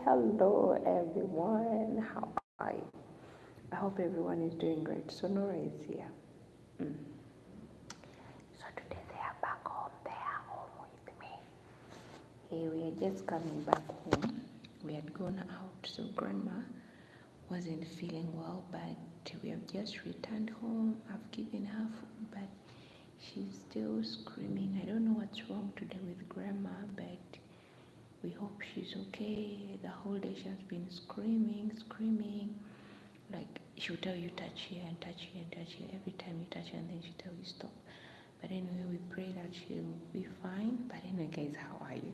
Hello everyone, how are you? I hope everyone is doing great. So Nora is here. Mm. So today they are back home. They are home with me. Hey, we are just coming back home. We had gone out, so grandma wasn't feeling well, but we have just returned home. I've given her food, but she's still screaming. I don't know what's wrong today with grandma, but we hope she's okay. The whole day she has been screaming. Like she'll tell you touch here and touch here and touch here. Every time you touch her and then she'll tell you stop. But anyway, we pray that she'll be fine. But anyway, guys, how are you?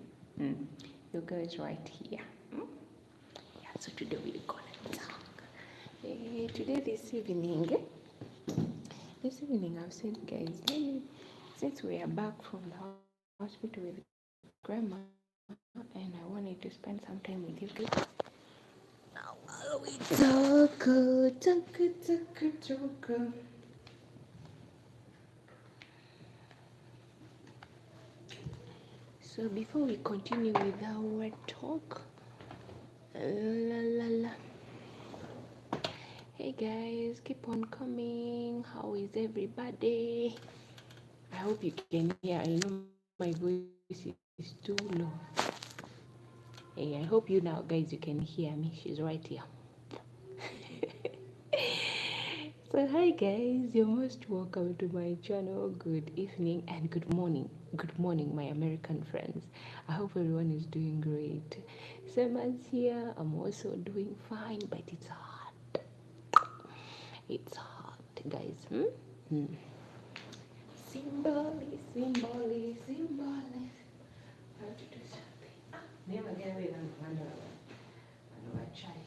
Your girl is right here. Yeah, so today we're gonna talk. This evening I've said, guys, since we are back from the hospital with grandma, and I wanted to spend some time with you guys. Now we talk. So before we continue with our talk, hey guys, keep on coming. How is everybody? I hope you can hear. I know my voice is too low. Hey, I hope you now, guys, you can hear me. She's right here. So hi guys, you're most welcome to my channel. Good evening and good morning. Good morning, my American friends. I hope everyone is doing great. Same as here, I'm also doing fine, but it's hot. It's hot, guys. Symboli. I have to do something. Never get away from another child.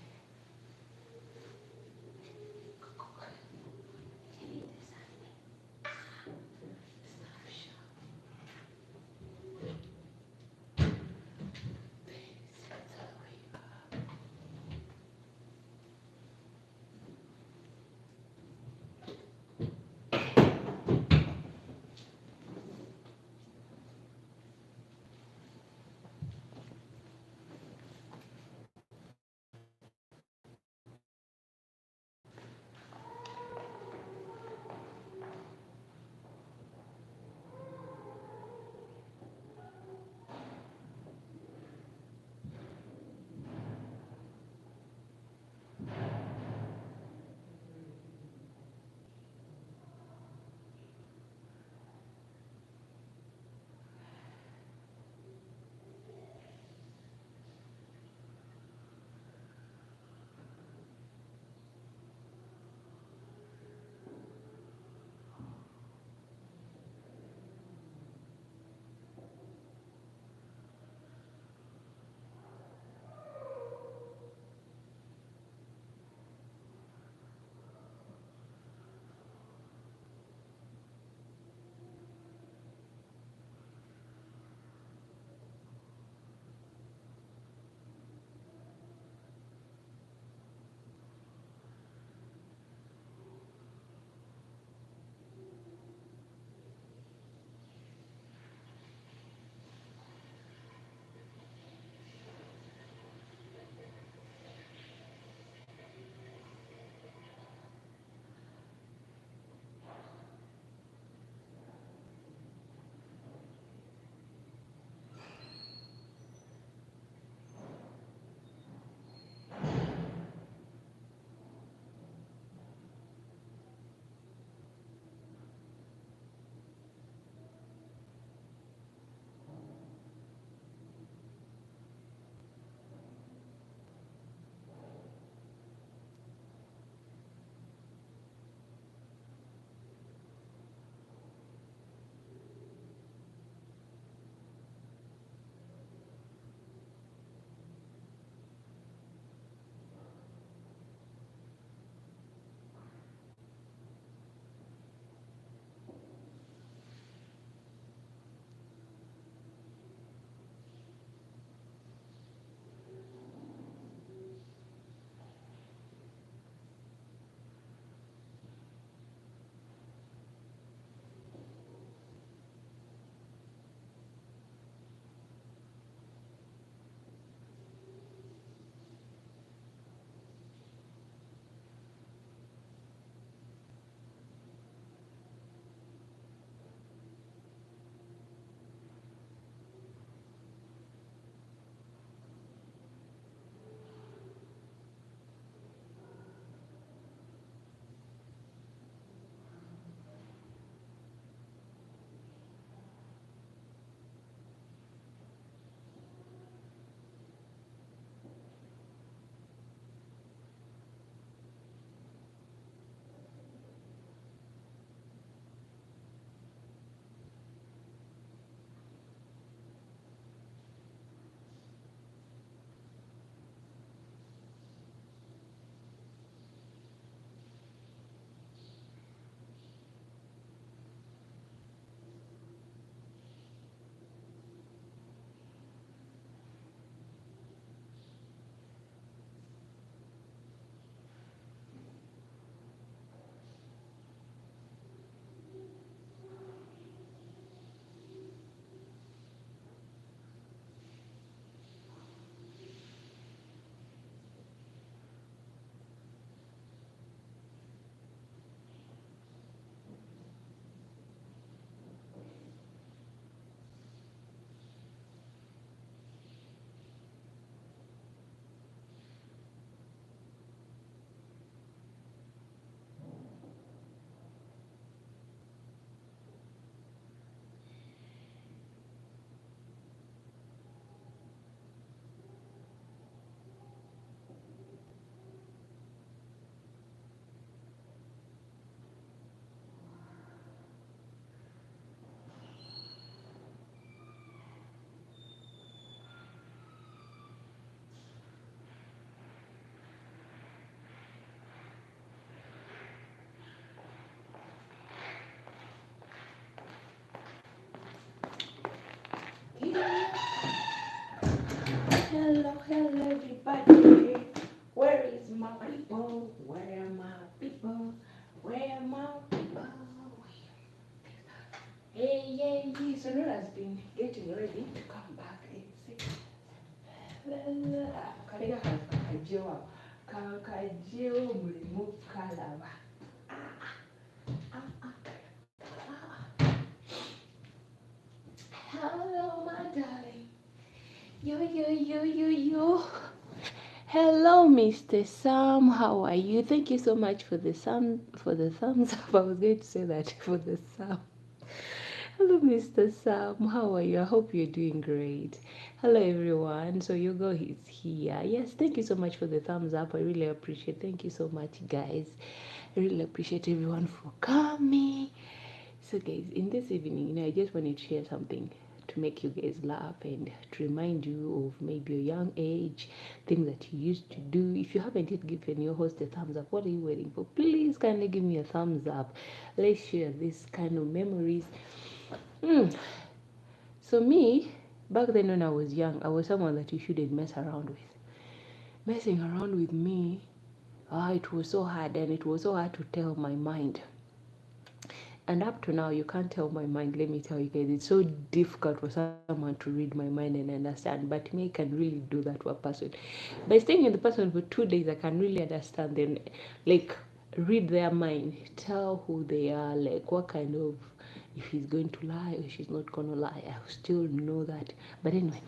Hello, hello, everybody. Where is my people? Where are my people? Where are my people? Hey, hey, hey. So Nora's been getting ready to come back. It's Kariga kakajio. Kakajio mulimu kalaba. Hello, my darling. Yo, yo, yo, yo, yo. Hello, Mr. Sam. How are you? Thank you so much for the thumbs up. I was going to say that for the Sam. Hello, Mr. Sam. How are you? I hope you're doing great. Hello, everyone. So Yogo is here. Yes, thank you so much for the thumbs up. I really appreciate. Thank you so much, guys. I really appreciate everyone for coming. So, guys, in this evening, I just wanted to share something to make you guys laugh and to remind you of maybe your young age, things that you used to do. If you haven't yet given your host a thumbs up, what are you waiting for? Please kindly give me a thumbs up. Let's share this kind of memories. So me, back then when I was young, I was someone that you shouldn't mess around with. Messing around with me, it was so hard, and it was so hard to tell my mind. And up to now, you can't tell my mind. Let me tell you guys, it's so difficult for someone to read my mind and understand. But me, I can really do that for a person. By staying in the person for 2 days, I can really understand them, like read their mind, tell who they are, like what kind of, if he's going to lie or she's not gonna lie. I still know that. But anyway,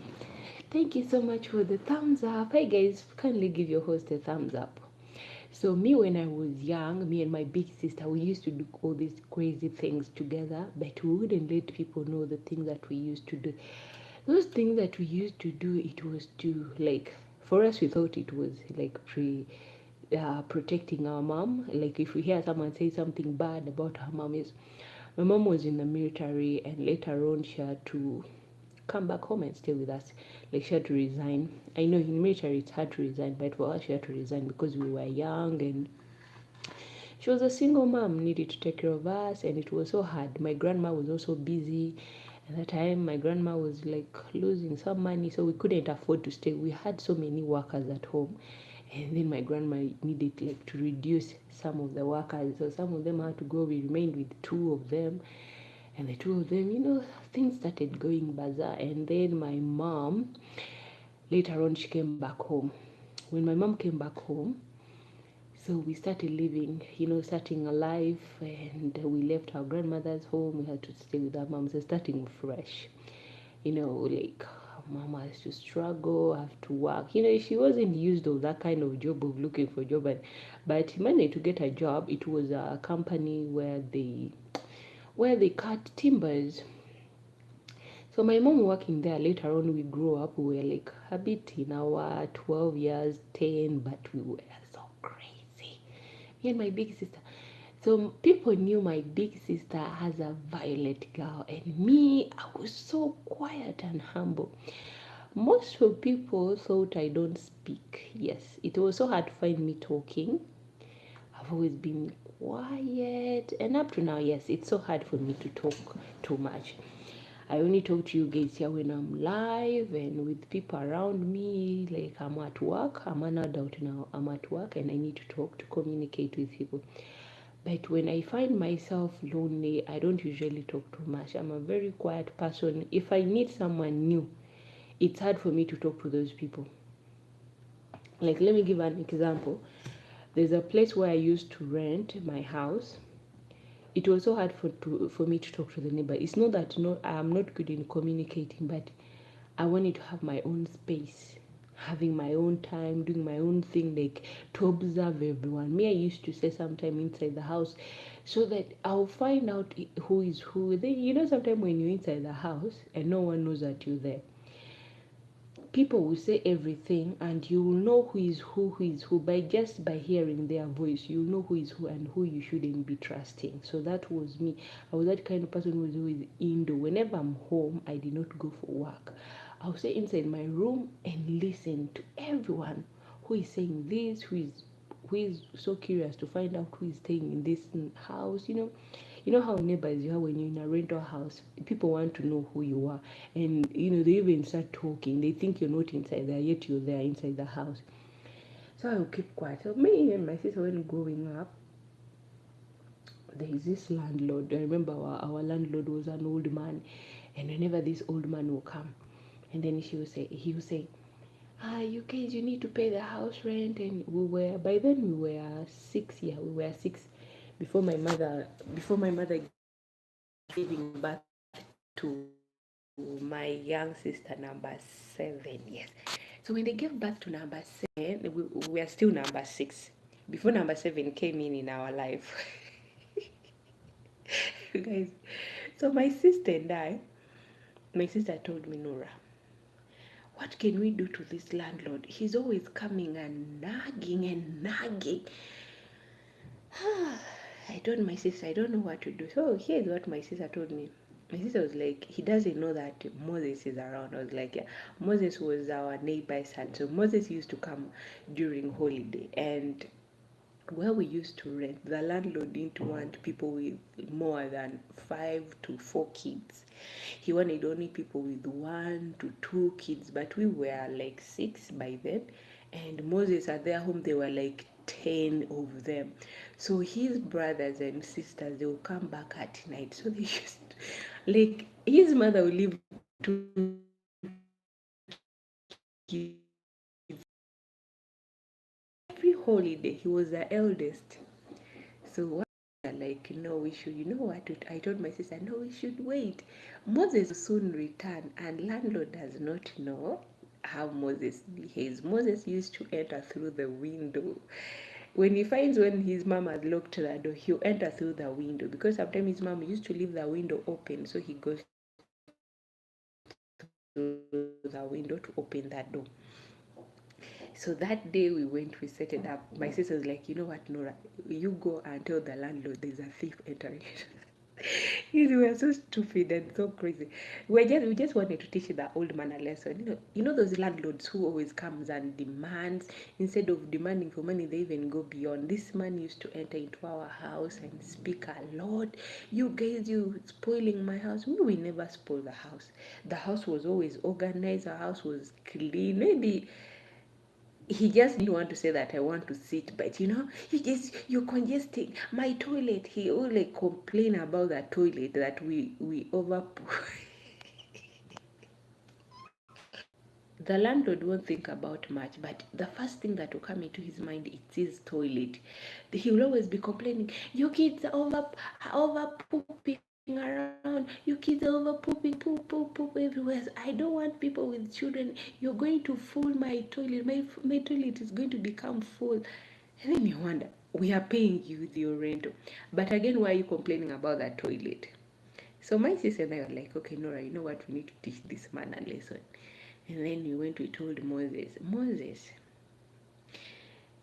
thank you so much for the thumbs up. Hey guys, kindly give your host a thumbs up. So me, when I was young, me and my big sister, we used to do all these crazy things together, but we wouldn't let people know the things that we used to do. Those things that we used to do, it was to, like, for us, we thought it was like protecting our mom. Like if we hear someone say something bad about her mom, is my mom was in the military, and later on she had to come back home and stay with us. Like she had to resign. I know in military it's hard to resign, but for us she had to resign because we were young, and she was a single mom, needed to take care of us, and it was so hard. My grandma was also busy. At the time, my grandma was like losing some money, so we couldn't afford to stay. We had so many workers at home, and then my grandma needed like to reduce some of the workers, so some of them had to go. We remained with two of them, and the two of them, things started going bizarre. And then my mom, later on, she came back home. When my mom came back home, so we started living, starting a life, and we left our grandmother's home. We had to stay with our moms, so starting fresh. Like mama has to struggle, have to work. She wasn't used to that kind of job of looking for a job, but managed to get a job. It was a company where they cut timbers. So my mom working there, later on we grew up, we were like a bit in our 12 years, 10, but we were so crazy. Me and my big sister. So people knew my big sister as a violent girl, and me, I was so quiet and humble. Most of people thought I don't speak. Yes, it was so hard to find me talking. I've always been quiet, and up to now, yes, it's so hard for me to talk too much. I only talk to you guys here when I'm live and with people around me. Like I'm at work, I'm an adult now, I'm at work and I need to talk to communicate with people. But when I find myself lonely, I don't usually talk too much. I'm a very quiet person. If I meet someone new, it's hard for me to talk to those people. Like, let me give an example. There's a place where I used to rent my house. It was so hard for me to talk to the neighbor. It's not that I'm not good in communicating, but I wanted to have my own space, having my own time, doing my own thing, like to observe everyone. Me, I used to say sometime inside the house, so that I'll find out who is who. Then sometimes when you're inside the house and no one knows that you're there, people will say everything, and you will know who is who by hearing their voice. You'll know who is who and who you shouldn't be trusting. So that was me. I was that kind of person who was always indoor. Whenever I'm home, I did not go for work. I'll stay inside my room and listen to everyone who is saying this, who is so curious to find out who is staying in this house. You know how neighbors you have when you're in a rental house, people want to know who you are, and they even start talking. They think you're not inside there, yet you're there inside the house. So I will keep quiet. So me and my sister, when growing up, there is this landlord. I remember our landlord was an old man, and whenever this old man will come, and then he would say, you guys, you need to pay the house rent. And by then we were 6. Yeah, we were 6 before my mother giving birth to my young sister number 7. Yes. So when they gave birth to number 7, we were still number 6 before number 7 came in our life. Guys, so my sister told me, Nora, what can we do to this landlord? He's always coming and nagging and nagging. I told my sister, I don't know what to do. So here's what my sister told me. My sister was like, he doesn't know that Moses is around. I was like, yeah. Moses was our neighbor's son. So Moses used to come during holiday. And where we used to rent, the landlord didn't want people with more than 5 to 4 kids. He wanted only people with 1 to 2 kids, but we were like 6 by then. And Moses at their home, they were like 10 of them. So his brothers and sisters, they will come back at night. So they used like his mother will leave 2 kids. Every holiday, he was the eldest. So what? Like, no, we should, you know what? I told my sister, no, we should wait. Moses will soon return, and landlord does not know how Moses behaves. Moses used to enter through the window. When he finds when his mom has locked the door, he'll enter through the window because sometimes his mom used to leave the window open, so he goes through the window to open that door. So that day we went, we set it up. My sister was like, you know what, Nora, you go and tell the landlord there's a thief entering. We were so stupid and so crazy. We just wanted to teach the old man a lesson. You know those landlords who always comes and demands. Instead of demanding for money, they even go beyond. This man used to enter into our house and speak a lot. You guys, you spoiling my house. We never spoil the house. The house was always organized. The house was clean. Maybe he just didn't want to say that I want to sit, but you're congesting my toilet. He will like complain about the toilet that we over. The landlord won't think about much, but the first thing that will come into his mind is his toilet. He will always be complaining, you kids are over pooping around, you kids are over pooping, poop everywhere. I don't want people with children. You're going to fill my toilet. My toilet is going to become full. And then you wonder, we are paying you your rent, but again, why are you complaining about that toilet? So my sister and I were like, okay, Nora, you know what, we need to teach this man a lesson. And then we told Moses,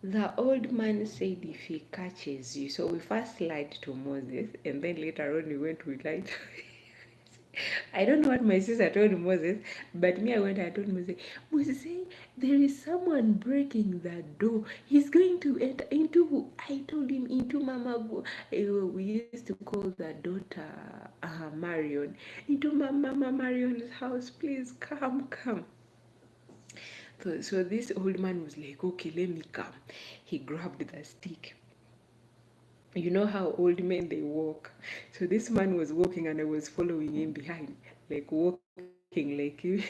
the old man said if he catches you. So we first lied to Moses, and then later on we lied. I don't know what my sister told Moses, but me, I told Moses, there is someone breaking the door. He's going to enter into, I told him, into Mama, we used to call the daughter Marion, into Mama Marion's house. Please come. So this old man was like, okay, let me come. He grabbed the stick. You know how old men they walk. So this man was walking and I was following him behind, like walking like you.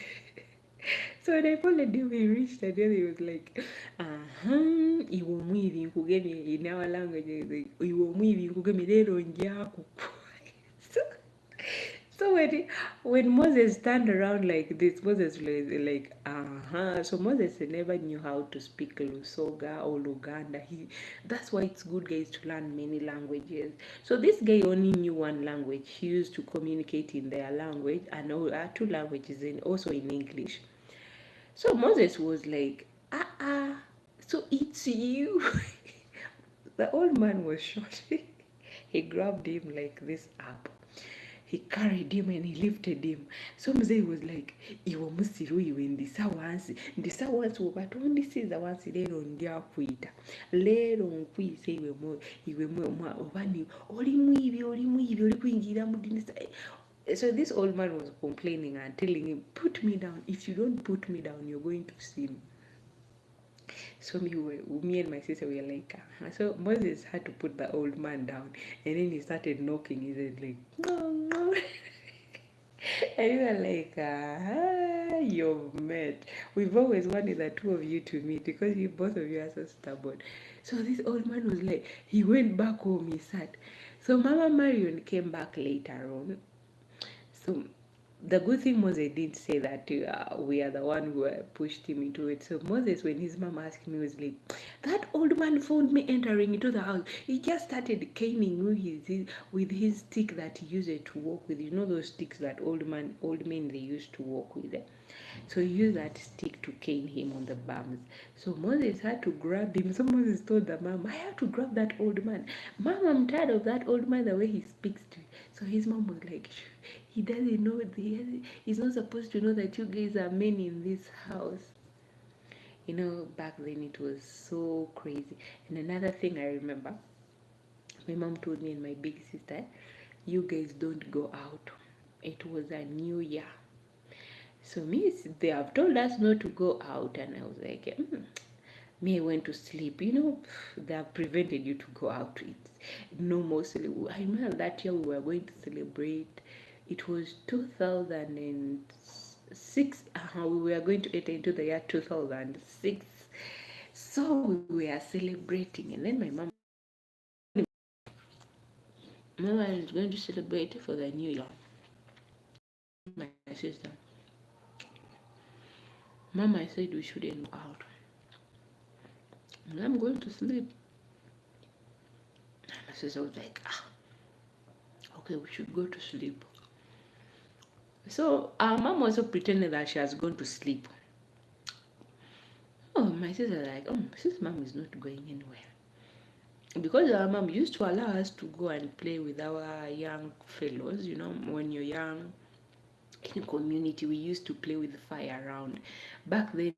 So when I followed him, he reached and then he was like, iwo mwivi nkugemi, in our language, like, iwo mwivi nkugemi lero njako. So when Moses turned around like this, Moses was like, So Moses never knew how to speak Lusoga or Luganda. That's why it's good, guys, to learn many languages. So this guy only knew one language. He used to communicate in their language and 2 languages, and also in English. So Moses was like, so it's you. The old man was short. He grabbed him like this up. he carried him and he lifted him. So mzee was like, iwe musiru iwe ndisa wansi obatondisiza wansi leero ndya kuyita leero nkwise iwe obani oli mwibyo oli kuyingira mu dinisa. So this old man was complaining and telling him, put me down. If you don't put me down, you're going to see me. So me and my sister were like, so Moses had to put the old man down, and then he started knocking. He said like, no. And we were like, you've met. We've always wanted the two of you to meet because you both of you are so stubborn. So this old man was like, he went back home, he sat. So Mama Marion came back later on. So the good thing Moses didn't say that we are the one who pushed him into it. So Moses, when his mom asked him, he was like, that old man found me entering into the house. He just started caning with his stick that he used to walk with. You know those sticks that old men they used to walk with. So he used that stick to cane him on the bums. So Moses had to grab him. So Moses told the mom, I have to grab that old man. Mom, I'm tired of that old man, the way he speaks to you. So his mom was like, he doesn't know, he's not supposed to know that you guys are men in this house. You know, back then it was so crazy. And another thing I remember, my mom told me and my big sister, you guys don't go out. It was a new year. So they have told us not to go out, and I was like, me, I went to sleep. You know, they have prevented you to go out. It's no more sleep. I remember that year we were going to celebrate. It was 2006. We were going to enter into the year 2006. So we were celebrating, and then my mom is going to celebrate for the new year. My sister, Mama, I said we shouldn't go out. And I'm going to sleep. My sister was like, okay, we should go to sleep. So our mom also pretended that she has gone to sleep. Oh, my sister was like, sis, mom is not going anywhere. Because our mom used to allow us to go and play with our young fellows. You know, when you're young in community, we used to play with the fire around. Back then,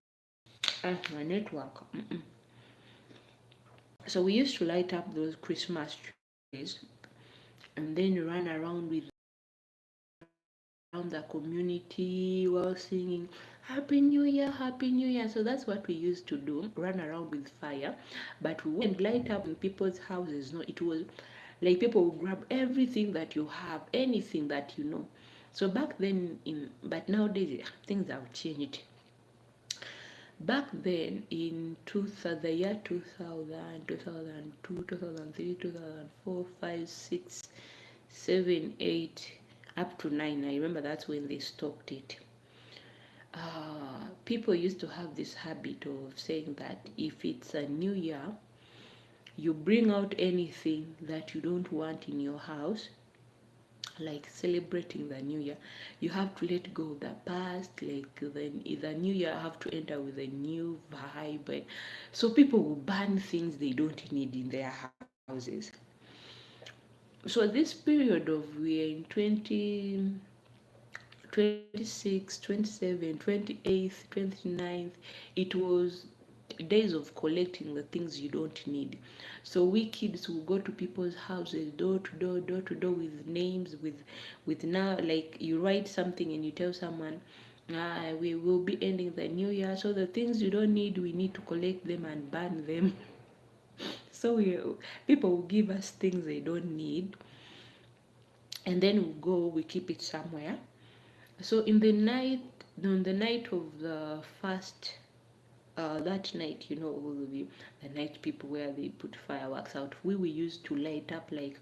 my network. So we used to light up those Christmas trees and then run around the community while singing Happy New Year, Happy New Year. So that's what we used to do, run around with fire. But we wouldn't light up in people's houses. No, it was like people would grab everything that you have, anything that you know. So back then, but nowadays things have changed. Back then in the year 2000, 2002, 2003, 2004, 5, 6, 7, 8, up to 9. I remember that's when they stopped it. People used to have this habit of saying that if it's a new year, you bring out anything that you don't want in your house, like celebrating the new year, you have to let go of the past. Like the new year have to enter with a new vibe. So people will ban things they don't need in their houses. So this period of we're in 26, 27, 28th, 29th, it was days of collecting the things you don't need. So we kids will go to people's houses, door to door with names, with now, like you write something and you tell someone, we will be ending the new year, so the things you don't need, we need to collect them and burn them. So people will give us things they don't need, and then we keep it somewhere. So on the night of the first, that night, you know, will be the night people where they put fireworks out. We used to light up like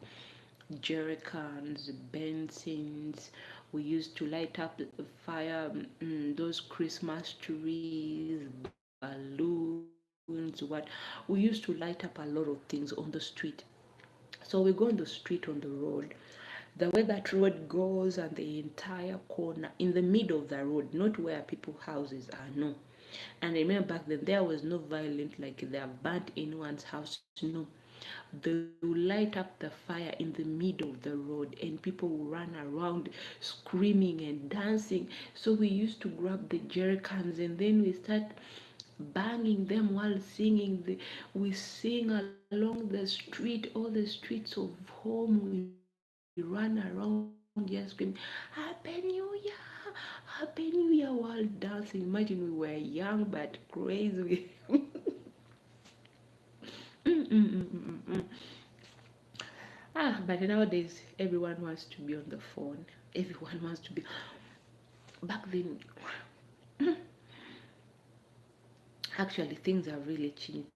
jerry cans, Bensons. We used to light up the fire, those Christmas trees, balloons. We used to light up a lot of things on the street. So we go on the street, on the road, the way that road goes, and the entire corner in the middle of the road, not where people's houses are, no. And I remember back then there was no violent, like they have burnt anyone's house, no. They will light up the fire in the middle of the road, and people will run around screaming and dancing. So we used to grab the jerry cans, and then we start banging them while singing. We sing along the street, all the streets of home. We run around just screaming, Happy New Year, Happy New Year, while dancing. Imagine we were young but crazy. But nowadays everyone wants to be on the phone. Everyone wants to be. Back then, actually, things have really changed.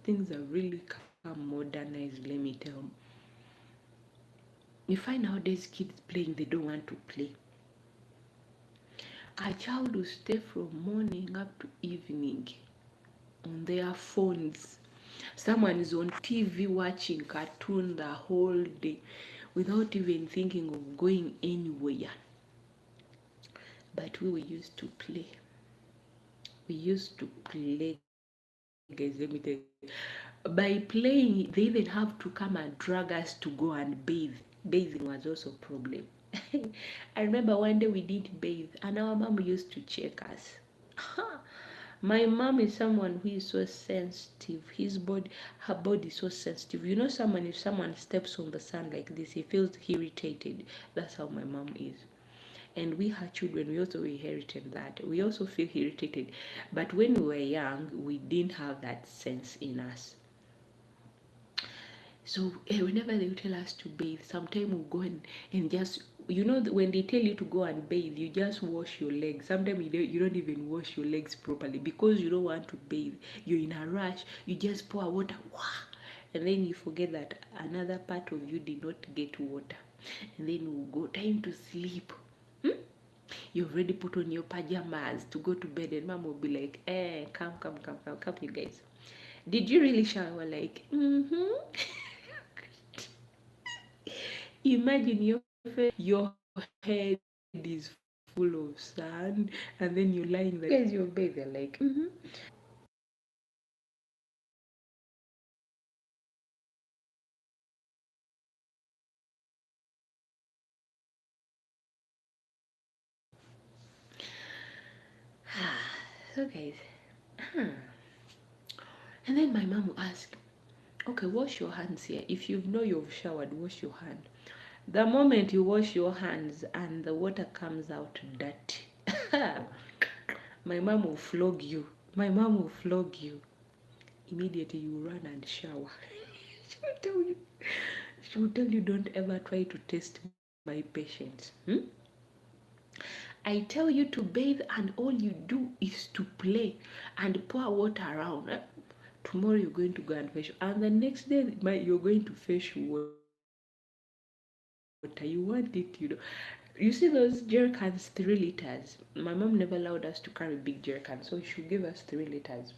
Things have really become modernized. Let me tell you. You find nowadays kids playing, they don't want to play. A child will stay from morning up to evening on their phones. Someone is on TV watching cartoon the whole day without even thinking of going anywhere. But we used to play. We used to play, guys. Let me tell you. By playing, they even have to come and drag us to go and bathe. Bathing was also a problem. I remember one day we didn't bathe, and our mom used to check us. My mom is someone who is so sensitive. Her body is so sensitive. You know, if someone steps on the sun like this, he feels irritated. That's how my mom is. And we, her children, we also inherited that. We also feel irritated. But when we were young, we didn't have that sense in us. So whenever they tell us to bathe, sometimes we'll go and just, when they tell you to go and bathe, you just wash your legs. Sometimes you don't even wash your legs properly because you don't want to bathe. You're in a rush. You just pour water, and then you forget that another part of you did not get water. And then we'll go, time to sleep. You've already put on your pajamas to go to bed, and mom will be like, come, you guys. Did you really shower? Like, Imagine your head is full of sand, and then you're lying there. Guys, your bed, they're like, So, guys, and then my mom will ask, okay, wash your hands here. If you know you've showered, wash your hand. The moment you wash your hands and the water comes out dirty, my mom will flog you. My mom will flog you. Immediately you run and shower. she will tell you. She will tell you, don't ever try to test my patience. I tell you to bathe, and all you do is to play and pour water around. Tomorrow you're going to go and fetch, and the next day you're going to fetch water. You want it, You see those jerry cans, 3 liters. My mom never allowed us to carry big jerry cans, so she would give us 3 liters.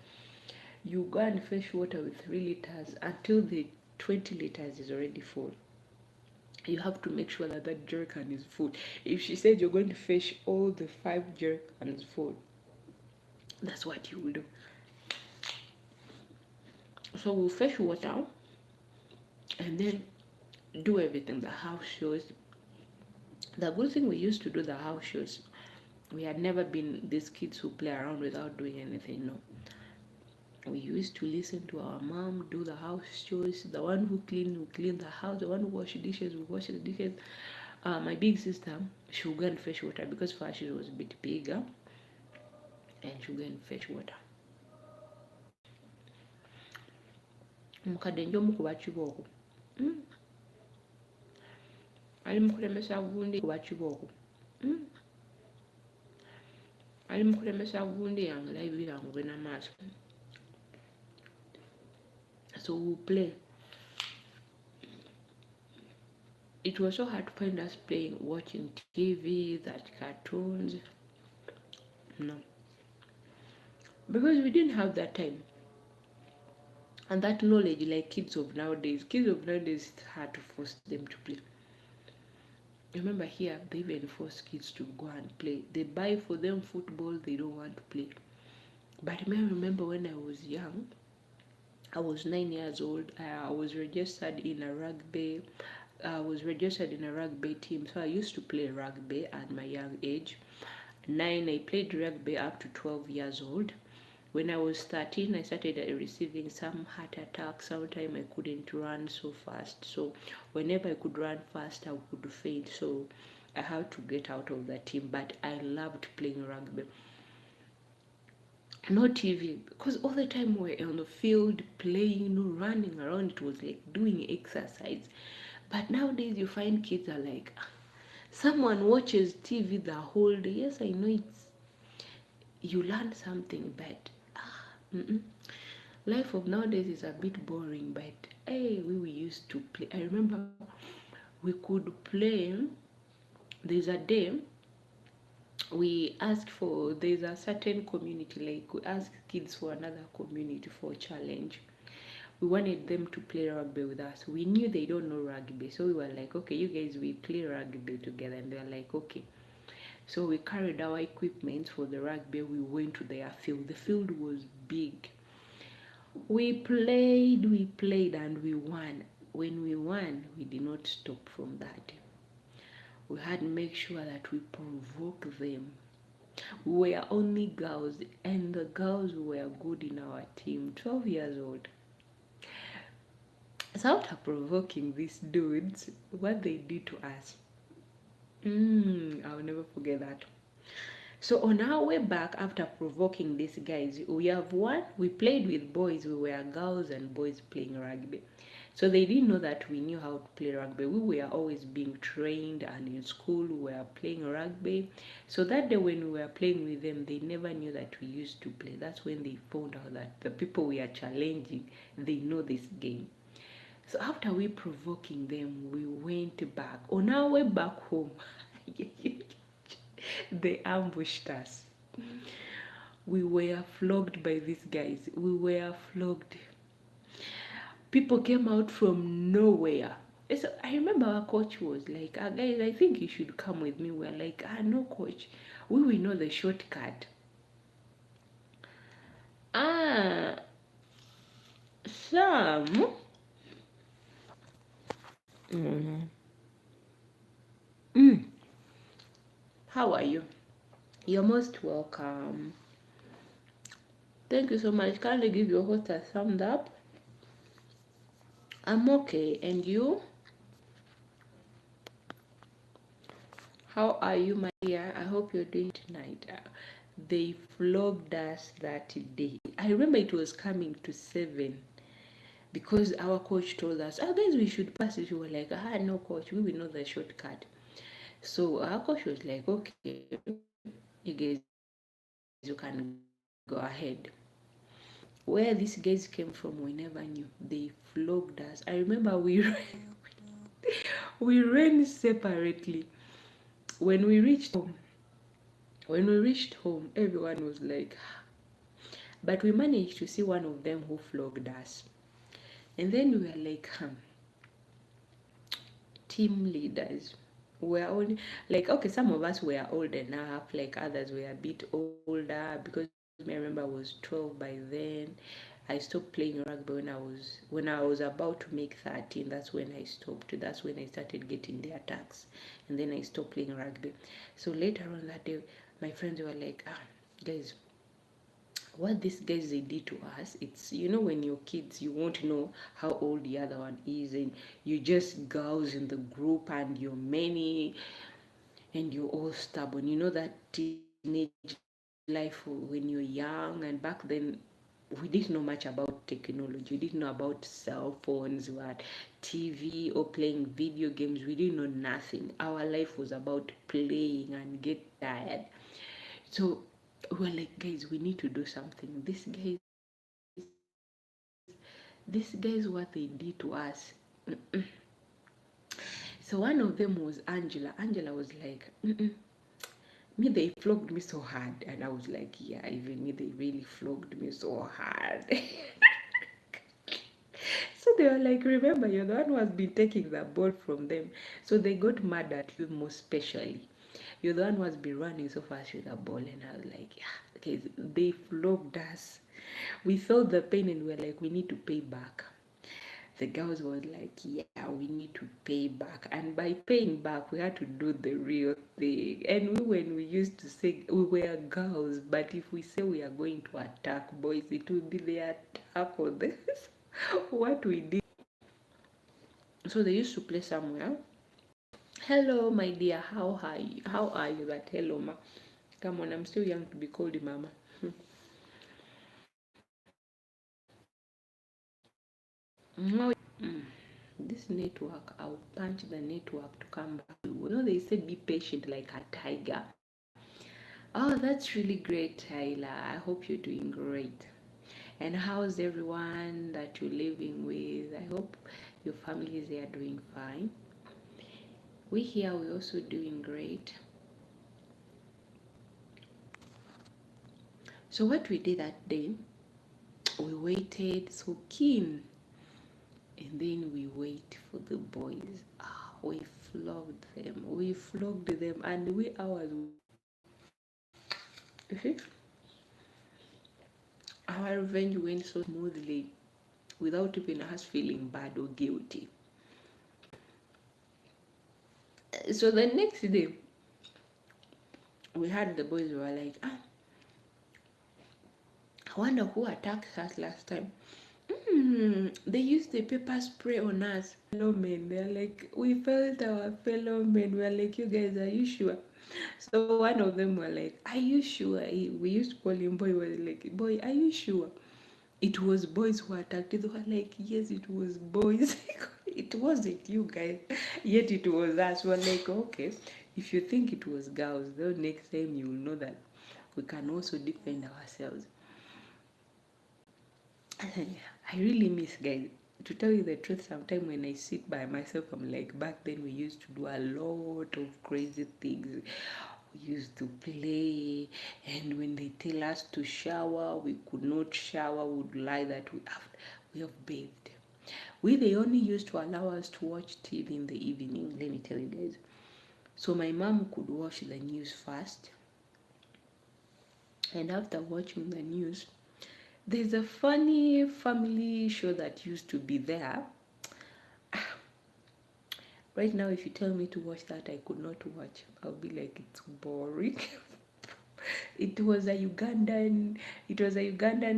You go and fetch water with 3 liters until the 20 liters is already full. You have to make sure that that jerry can is full. If she said you're going to fetch all the 5 jerry cans full, that's what you will do. So we'll fetch water and then do everything, the house shows. The good thing, we used to do the house shows. We had never been these kids who play around without doing anything. No, we used to listen to our mom do the house chores. The one who clean will clean the house. The one who wash the dishes will wash the dishes. My big sister, she would go and fetch water because for her she was a bit bigger, and she would go and fetch water. Mukadde njo mukuba kibooko. Ali mukulemesa gundi kuba kibooko. Ali mukulemesa gundi yange laibira ngwe na maaso. So we'll play. It was so hard to find us playing, watching TV, that cartoons. No. Because we didn't have that time. And that knowledge, like kids of nowadays. Kids of nowadays, it's hard to force them to play. Remember here, they even force kids to go and play. They buy for them football, they don't want to play. But I remember when I was young, I was 9 years old. I was registered in a rugby. I was registered in a rugby team, so I used to play rugby at my young age. 9, I played rugby up to 12 years old. When I was 13, I started receiving some heart attacks. Sometimes I couldn't run so fast. So whenever I could run fast, I would faint. So I had to get out of the team. But I loved playing rugby. No TV, because all the time we're on the field playing, running around. It was like doing exercise. But nowadays you find kids are like, someone watches TV the whole day. Yes, I know it's you learn something, but life of nowadays is a bit boring. But hey, we used to play. I remember we could play. There's a day we asked for. There's a certain community, like we asked kids for another community for a challenge. We wanted them to play rugby with us. We knew they don't know rugby, so we were like, okay, you guys, we play rugby together. And they were like, okay. So we carried our equipment for the rugby. We went to their field. The field was big. We played, and we won. When we won, we did not stop from that. We had to make sure that we provoke them. We were only girls, and the girls were good in our team, 12 years old. So after provoking these dudes, what they did to us, I'll never forget that. So on our way back, after provoking these guys, we have won. We played with boys. We were girls and boys playing rugby. So they didn't know that we knew how to play rugby. We were always being trained, and in school we were playing rugby. So that day when we were playing with them, they never knew that we used to play. That's when they found out that the people we are challenging, they know this game. So after we provoking them, we went back. On our way back home, they ambushed us. We were flogged by these guys. We were flogged. People came out from nowhere. So I remember our coach was like, guys, I think you should come with me. We're like, no, coach. We will know the shortcut. Ah, Sam. Mm. Mm. How are you? You're most welcome. Thank you so much. Can I give your host a thumbs up? I'm okay. And you? How are you, my dear? I hope you're doing tonight. They flogged us that day. I remember it was coming to 7 because our coach told us, guys, we should pass it. We were like, no, coach, we will know the shortcut. So our coach was like, okay, you guys, you can go ahead. Where these guys came from, we never knew. They flogged us. I remember we ran separately. When we reached home, everyone was like, but we managed to see one of them who flogged us. And then we were like, team leaders. We're only like, okay, some of us were old enough, like others were a bit older, because I remember I was 12 by then. I stopped playing rugby when I was about to make 13. That's when I stopped. That's when I started getting the attacks, and then I stopped playing rugby. So later on that day, my friends were like, guys, what these guys they did to us, it's, when you're kids, you won't know how old the other one is, and you just girls in the group, and you're many, and you're all stubborn. That teenage life when you're young, and back then we didn't know much about technology. We didn't know about cell phones, what TV, or playing video games. We didn't know nothing. Our life was about playing and get tired. So we're like, guys, we need to do something. These guys, what they did to us. So one of them was Angela. Angela was like, me, they flogged me so hard. And I was like, yeah, even me, they really flogged me so hard. So they were like, remember, you're the one who has been taking the ball from them. So they got mad at you, most especially. You're the one who has been running so fast with the ball. And I was like, yeah, okay, they flogged us. We felt the pain and we were like, we need to pay back. The girls were like, yeah, we need to pay back. And by paying back, we had to do the real thing. And when we used to say we were girls, but if we say we are going to attack boys, it will be the attack on this. What we did. So they used to play somewhere. Hello, my dear, how are you? How are you? That hello, ma. Come on, I'm still young to be called mama. No, this network, I'll punch the network to come back. You know, they say be patient like a tiger. Oh, that's really great, Tyler. I hope you're doing great. And how's everyone that you're living with? I hope your families are doing fine. We here, we're also doing great. So what we did that day, we waited so keen, and then we wait for the boys. We flogged them. We flogged them, and we hours. Our revenge went so smoothly without even us feeling bad or guilty. So the next day, we had the boys were like, I wonder who attacked us last time. They used the pepper spray on us. Fellow men, they're like, we felt our fellow men. We're like, you guys, are you sure? So one of them were like, are you sure? We used to call him boy. Was like, boy, are you sure? It was boys who attacked. They were like, yes, it was boys. It wasn't you guys. Yet it was us. We're like, okay, if you think it was girls, then next time you will know that we can also defend ourselves. I really miss, guys. To tell you the truth, sometimes when I sit by myself, I'm like, back then we used to do a lot of crazy things. We used to play, and when they tell us to shower, we could not shower. We would lie that we have bathed. They only used to allow us to watch TV in the evening. Let me tell you guys. So my mom could watch the news first, and after watching the news, there's a funny family show that used to be there. Right now, if you tell me to watch that, I could not watch. I'll be like, it's boring. It was a Ugandan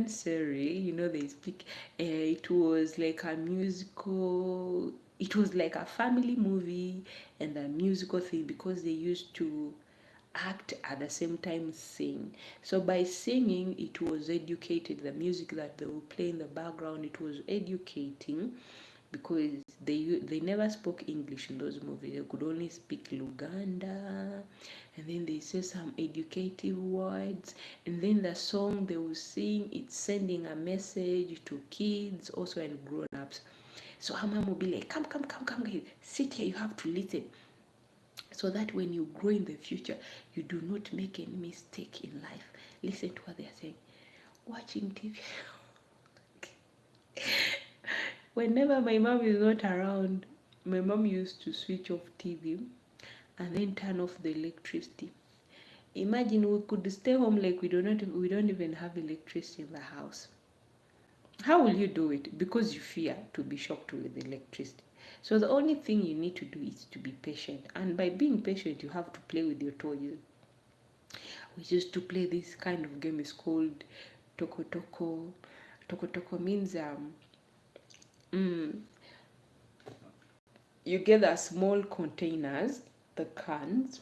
series. You know, they speak. It was like a musical. It was like a family movie and a musical thing because they used to act at the same time sing. So by singing, it was educated. The music that they would play in the background, it was educating because they never spoke English in those movies. They could only speak Luganda, and then they say some educative words, and then the song they will sing, it's sending a message to kids also and grown-ups. So her mom will be like, come, guys, sit here, you have to listen, so that when you grow in the future, you do not make any mistake in life. Listen to what they are saying. Watching TV. Whenever my mom is not around, my mom used to switch off TV and then turn off the electricity. Imagine we could stay home like we don't even have electricity in the house. How will you do it? Because you fear to be shocked with electricity. So the only thing you need to do is to be patient. And by being patient, you have to play with your toys. We used to play this kind of game. It's called Toko Toko. Toko Toko means you get the small containers, the cans,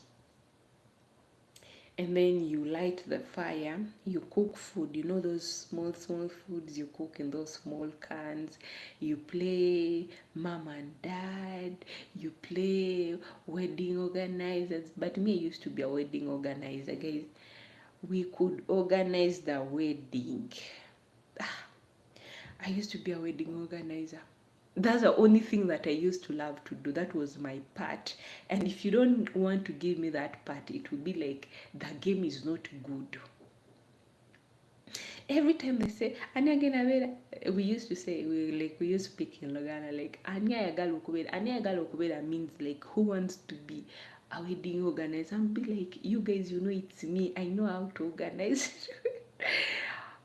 and then you light the fire, you cook food. You know those small foods you cook in those small cans. You play mom and dad, you play wedding organizers. But me, I used to be a wedding organizer, guys. We could organize the wedding. I used to be a wedding organizer. That's the only thing that I used to love to do. That was my part. And if you don't want to give me that part, it will be like the game is not good. Every time they say, Anya again, we used to say, we used to speak in Luganda, like, Anya yagal ukubeda. Anya yagal ukubeda means like, who wants to be a wedding organizer. I'll be like, you guys, it's me. I know how to organize.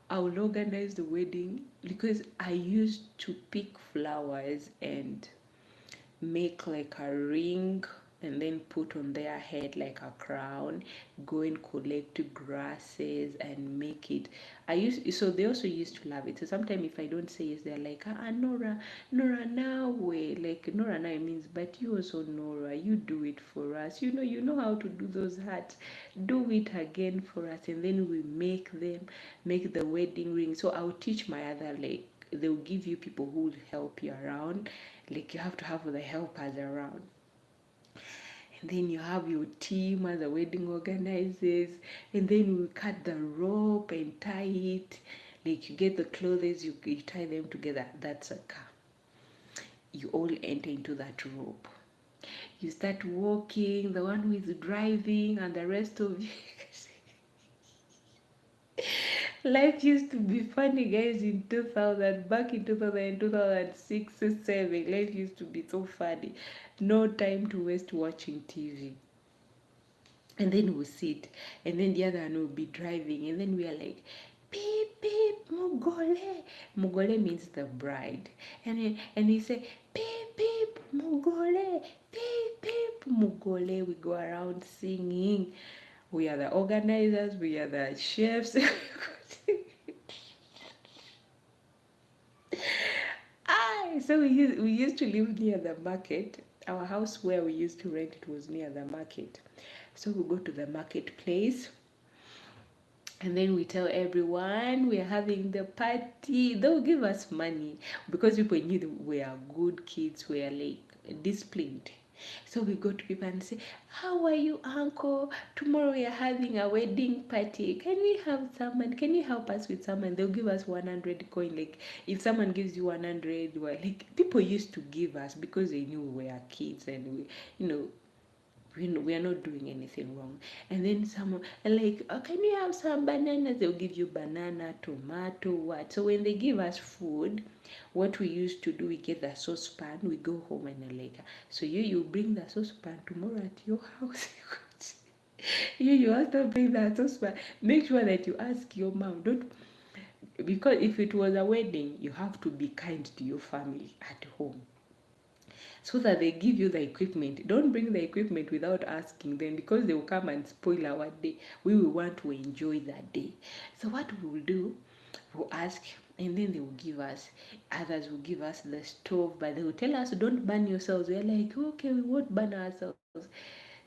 I will organize the wedding because I used to pick flowers and make like a ring and then put on their head like a crown, go and collect grasses and make it. So they also used to love it. So sometimes if I don't say yes, they're like, Nora now way. Like Nora now means, but you also Nora, you do it for us. You know how to do those hats. Do it again for us. And then we make the wedding ring. So I'll teach my other, like they'll give you people who will help you around. Like you have to have the helpers around. And then you have your team as the wedding organizers, and then we cut the rope and tie it. Like you get the clothes, you tie them together. That's a car. You all enter into that rope. You start walking, the one who is driving, and the rest of you. Life used to be funny, guys, in 2000, back in 2000, 2006, 2007. Life used to be so funny. No time to waste watching TV. And then we sit, and then the other one will be driving, and then we are like, beep, beep, Mugole. Mugole means the bride. And he say, beep, beep, Mugole, beep, beep, Mugole. We go around singing. We are the organizers, we are the chefs. So we used to live near the market. Our house where we used to rent, it was near the market. So we go to the marketplace, and then we tell everyone we are having the party. They'll give us money because people knew we are good kids, we are like disciplined. So we go to people and say, how are you, uncle? Tomorrow we are having a wedding party. Can we have someone? Can you help us with someone? They'll give us 100 coin. Like if someone gives you 100, well, like people used to give us because they knew we were kids and we are not doing anything wrong. And then someone like, can you have some bananas? They'll give you banana, tomato, what. So when they give us food, what we used to do, we get the saucepan, we go home and like, so you bring the saucepan tomorrow at your house. you also bring the saucepan. Make sure that you ask your mom. Don't, because if it was a wedding, you have to be kind to your family at home, so that they give you the equipment. Don't bring the equipment without asking them, because they will come and spoil our day. We will want to enjoy that day. So what we will do, we'll ask, and then they will give us, others will give us the stove, but they will tell us, don't burn yourselves. We're like, okay, we won't burn ourselves.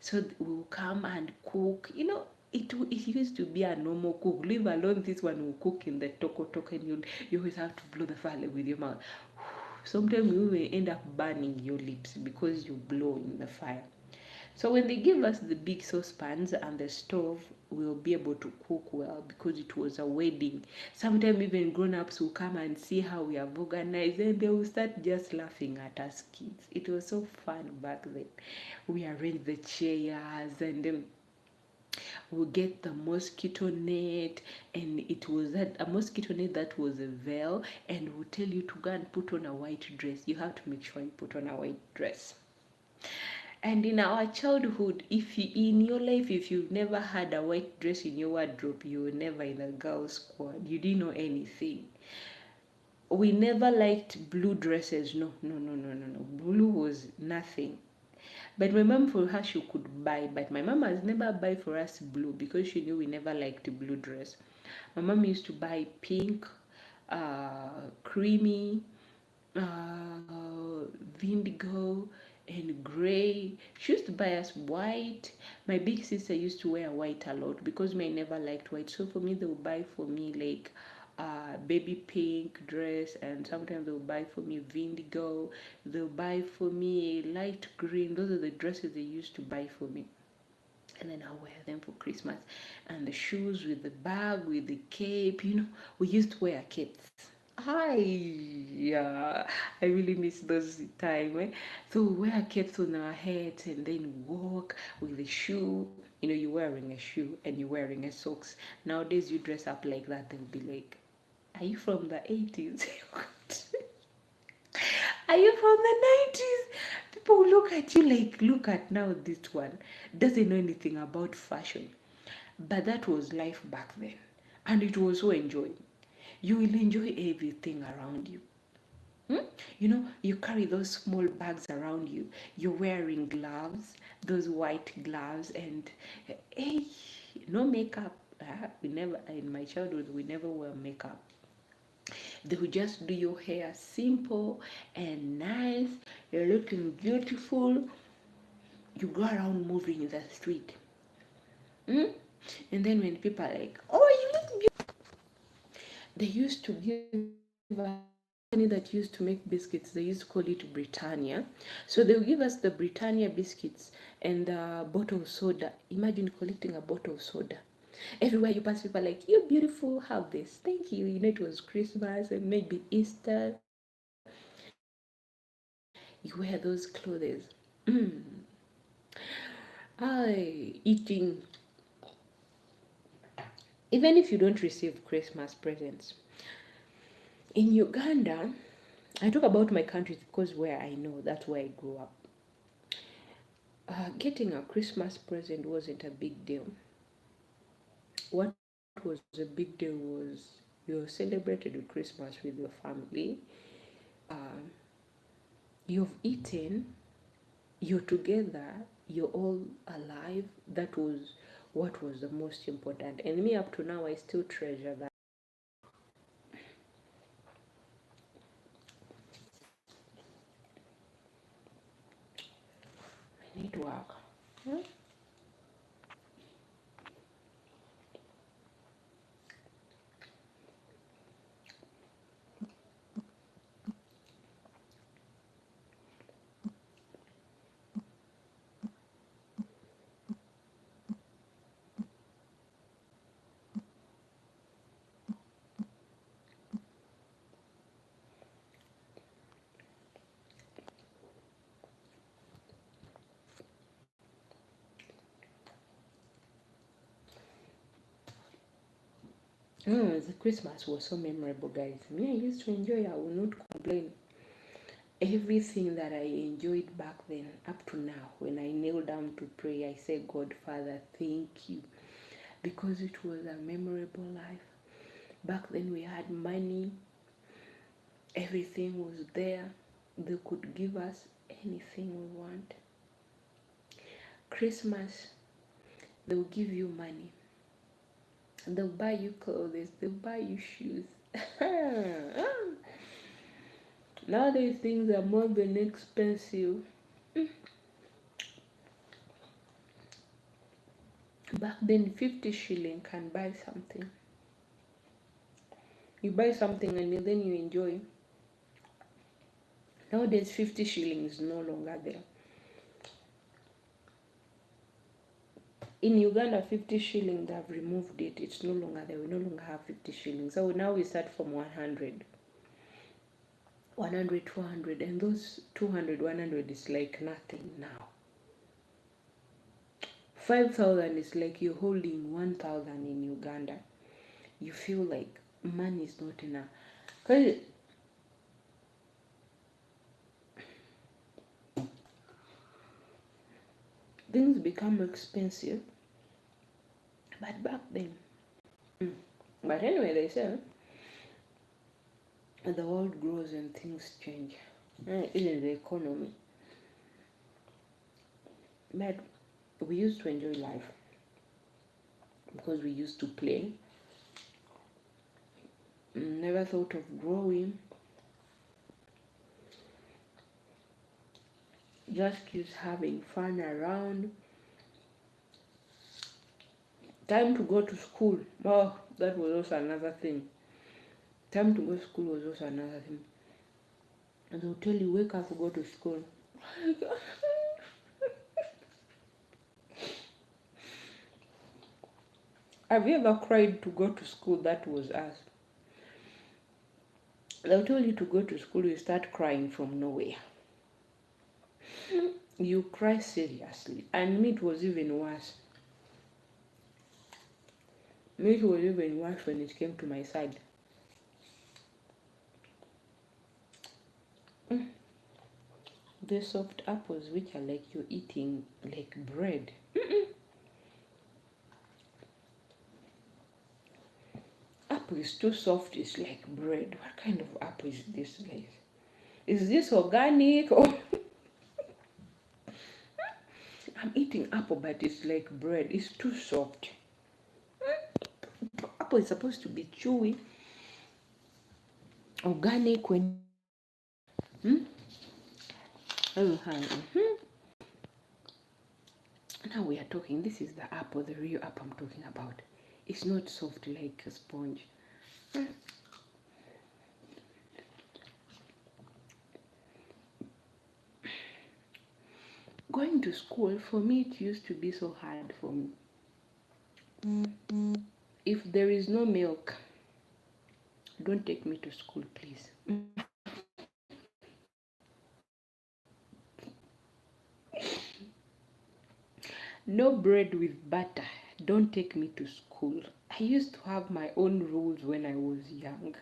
So we'll come and cook. It used to be a normal cook. Leave alone this one will cook in the toko, and you always have to blow the fire with your mouth. Sometimes you will end up burning your lips because you blow in the fire. So when they give us the big saucepans and the stove, we'll be able to cook well because it was a wedding. Sometimes even grown-ups will come and see how we have organized, and they will start just laughing at us kids. It was so fun back then. We arranged the chairs, and we'll get the mosquito net, and it was a mosquito net that was a veil, and we'll tell you to go and put on a white dress. You have to make sure you put on a white dress. And in our childhood, in your life, if you've never had a white dress in your wardrobe, you were never in a girls' squad. You didn't know anything. We never liked blue dresses. No. Blue was nothing. But my mom, for her, she could buy. But my mom has never buy for us blue because she knew we never liked blue dress. My mom used to buy pink, creamy, indigo, and gray. She used to buy us white. My big sister used to wear white a lot because I never liked white. So for me, they would buy for me like baby pink dress, and sometimes they'll buy for me indigo. They'll buy for me light green. Those are the dresses they used to buy for me. And then I'll wear them for Christmas. And the shoes with the bag, with the cape, we used to wear capes. I really miss those time. So we wear capes on our heads and then walk with the shoe. You're wearing a shoe and you're wearing a socks. Nowadays you dress up like that, they'll be like, are you from the 80s? Are you from the 90s? People will look at you like, look at now this one doesn't know anything about fashion. But that was life back then, and it was so enjoying. You will enjoy everything around you. You know, you carry those small bags around you. You're wearing gloves, those white gloves, and hey, no makeup. We never, in my childhood, we never wear makeup. They will just do your hair simple and nice. You're looking beautiful. You go around moving in the street. And then when people are like, oh, you look beautiful, they used to give us company that used to make biscuits. They used to call it Britannia. So they'll give us the Britannia biscuits and a bottle of soda. Imagine collecting a bottle of soda. Everywhere you pass, people are like, you're beautiful, have this. Thank you. You know, it was Christmas and maybe Easter. You wear those clothes. Eating. Even if you don't receive Christmas presents. In Uganda, I talk about my country because where I know, that's where I grew up. Getting a Christmas present wasn't a big deal. What was a big deal was you celebrated Christmas with your family, uh, you've eaten, you're together, you're all alive. That was what was the most important. And me, up to now, I still treasure that. I need to work. The Christmas was so memorable, guys. Me, I used to enjoy. I will not complain. Everything that I enjoyed back then, up to now, when I kneel down to pray, I say, God, Father, thank you, because it was a memorable life. Back then, we had money. Everything was there. They could give us anything we want. Christmas, they'll give you money. They'll buy you clothes. They'll buy you shoes. Nowadays, things are more than expensive. Back then, 50 shilling can buy something. You buy something and then you enjoy. Nowadays, 50 shillings is no longer there. In Uganda, 50 shillings, they have removed it. It's no longer there. We no longer have 50 shillings. So now we start from 100. 100, 200. And those 200, 100 is like nothing now. 5,000 is like you're holding 1,000 in Uganda. You feel like money is not enough. Because things become expensive. But back then. But anyway, they say the world grows and things change. Even the economy. But we used to enjoy life because we used to play. Never thought of growing. Just keeps having fun around. Time to go to school. Oh, that was also another thing. Time to go to school was also another thing. And they'll tell you, wake up to go to school. Have you ever cried to go to school? That was us. They'll tell you to go to school, you start crying from nowhere. You cry seriously. And me, it was even worse. Me, it was even worse when it came to my side. The soft apples which are like you're eating like bread. Apple is too soft, it's like bread. What kind of apple is this, guys? Is this organic or I'm eating apple but it's like bread. It's too soft. Apple is supposed to be chewy, organic when now we are talking. This is the apple, the real apple I'm talking about. It's not soft like a sponge. Going to school, for me, it used to be so hard for me. If there is no milk, don't take me to school, please. No bread with butter, don't take me to school. I used to have my own rules when I was young.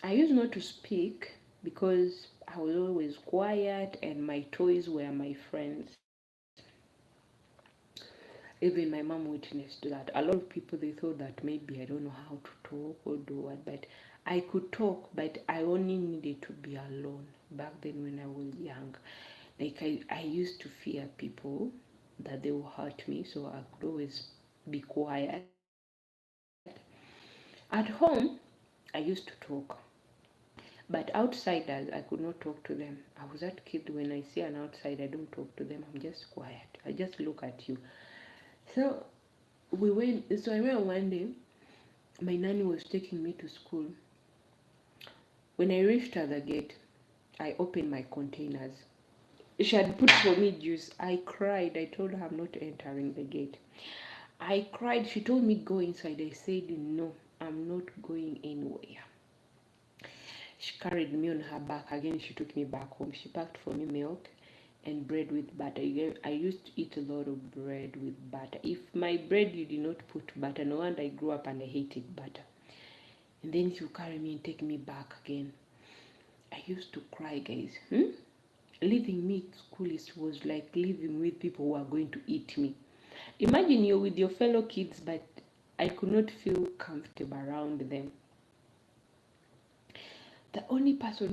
I used not to speak because I was always quiet and my toys were my friends. Even my mom witnessed that. A lot of people, they thought that maybe I don't know how to talk or do what, but I could talk, but I only needed to be alone back then when I was young. Like I used to fear people that they will hurt me, so I could always be quiet. At home, I used to talk, but outsiders, I could not talk to them. I was that kid, when I see an outsider, I don't talk to them. I'm just quiet. I just look at you. So I remember one day, my nanny was taking me to school. When I reached at the gate, I opened my containers. She had put for me juice. I cried. I told her I'm not entering the gate. I cried. She told me go inside. I said no, I'm not going anywhere. She carried me on her back. Again, she took me back home. She packed for me milk and bread with butter. I used to eat a lot of bread with butter. If my bread you did not put butter, no wonder I grew up and I hated butter. And then she would carry me and take me back again. I used to cry, guys. Leaving me at school was like living with people who are going to eat me. Imagine you're with your fellow kids, but I could not feel comfortable around them. The only person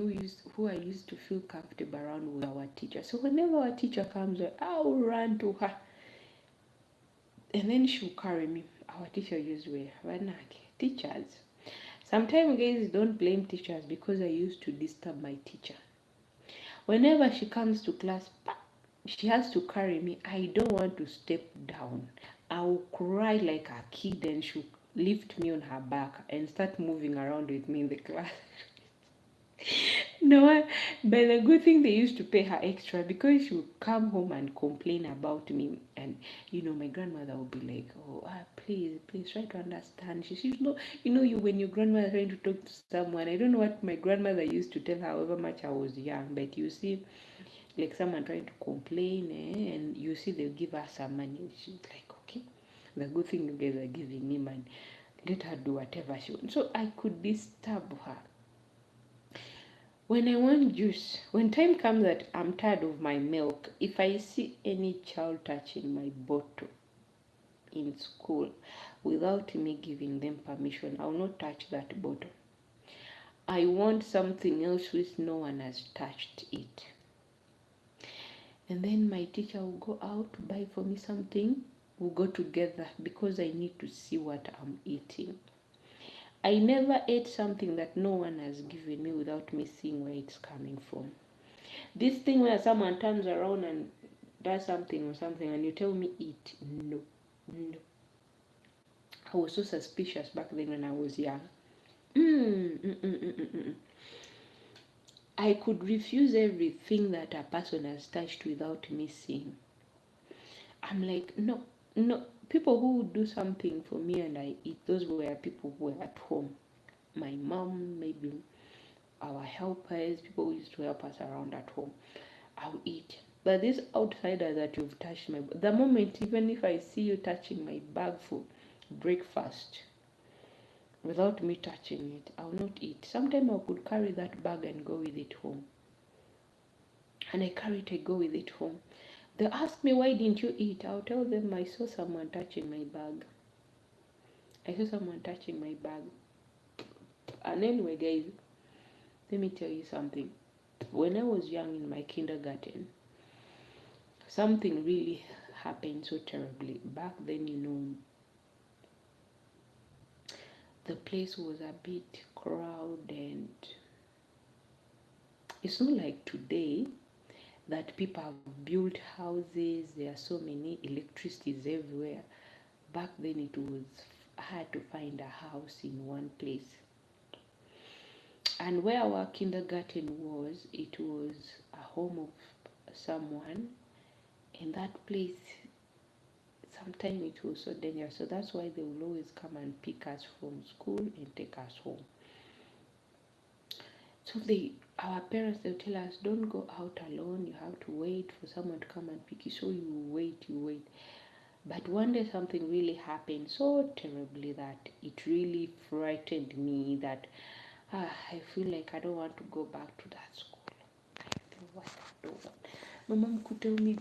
who I used to feel comfortable around was our teacher. So whenever our teacher comes, I'll run to her. And then she'll carry me. Our teacher used to be teachers. Sometimes, guys, don't blame teachers because I used to disturb my teacher. Whenever she comes to class, she has to carry me. I don't want to step down. I'll cry like a kid and she'll lift me on her back and start moving around with me in the class. No, but the good thing, they used to pay her extra because she would come home and complain about me. And my grandmother would be like, "Oh, please, try to understand." She's not, when your grandmother trying to talk to someone. I don't know what my grandmother used to tell her, however much I was young. But you see, like someone trying to complain, and you see they'll give her some money. She's like, "Okay, the good thing you guys are giving me money. Let her do whatever she wants." So I could disturb her. When I want juice, when time comes that I'm tired of my milk, if I see any child touching my bottle in school without me giving them permission, I will not touch that bottle. I want something else which no one has touched it. And then my teacher will go out to buy for me something. We'll go together because I need to see what I'm eating. I never ate something that no one has given me without me seeing where it's coming from. This thing where someone turns around and does something or something and you tell me eat, no. I was so suspicious back then when I was young. I could refuse everything that a person has touched without me seeing. I'm like, no. People who would do something for me and I eat, those were people who were at home. My mom, maybe our helpers, people who used to help us around at home. I'll eat. But this outsider that you've touched the moment, even if I see you touching my bag for breakfast, without me touching it, I'll not eat. Sometimes I could carry that bag and go with it home. and I carry it, I go with it home. They ask me, why didn't you eat? I'll tell them, I saw someone touching my bag. I saw someone touching my bag. And anyway, guys, let me tell you something. When I was young in my kindergarten, something really happened so terribly. Back then, the place was a bit crowded. It's not like today that people have built houses, there are so many electricities everywhere. Back then it was hard to find a house in one place. And where our kindergarten was, it was a home of someone, and that place sometimes it was so dangerous. So that's why they will always come and pick us from school and take us home. So our parents, they'll tell us, don't go out alone, you have to wait for someone to come and pick you. So you wait. But one day something really happened so terribly that it really frightened me that I feel like I don't want to go back to that school. I feel what I don't want. My mom could tell me,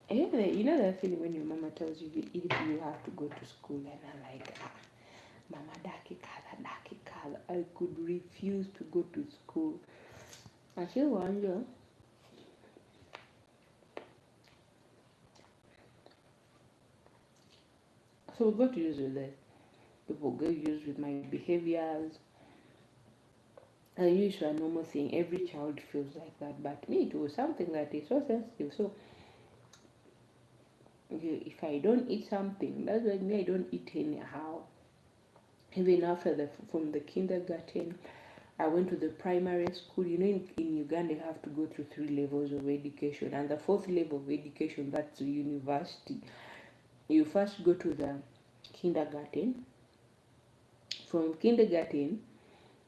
anyway, you know that feeling when your mama tells you you have to go to school, and I'm like, mama daki kala. I could refuse to go to school. I still wonder. So we got used with that. People get used with my behaviors. I knew it's a normal thing. Every child feels like that. But me, it was something that is so sensitive. So if I don't eat something, that's like me, I don't eat anyhow. Even after from the kindergarten, I went to the primary school. In Uganda, you have to go through 3 levels of education. And the 4th level of education, that's university. You first go to the kindergarten. From kindergarten,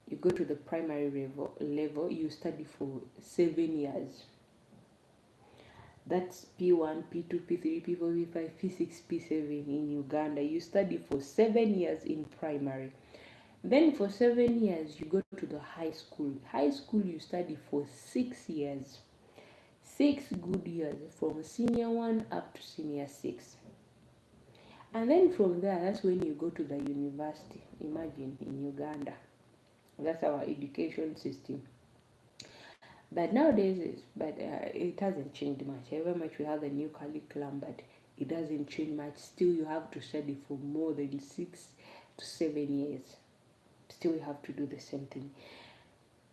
you go to the primary level, you study for 7 years. That's P1, P2, P3, P4, P5, P6, P7 in Uganda. You study for 7 years in primary. Then for 7 years, you go to the high school. High school, you study for 6 years. 6 good years, from senior 1 up to senior 6. And then from there, that's when you go to the university. Imagine, in Uganda. That's our education system. But nowadays, it hasn't changed much. However much we have a new curriculum, but it doesn't change much. Still, you have to study for more than 6 to 7 years. Still, you have to do the same thing.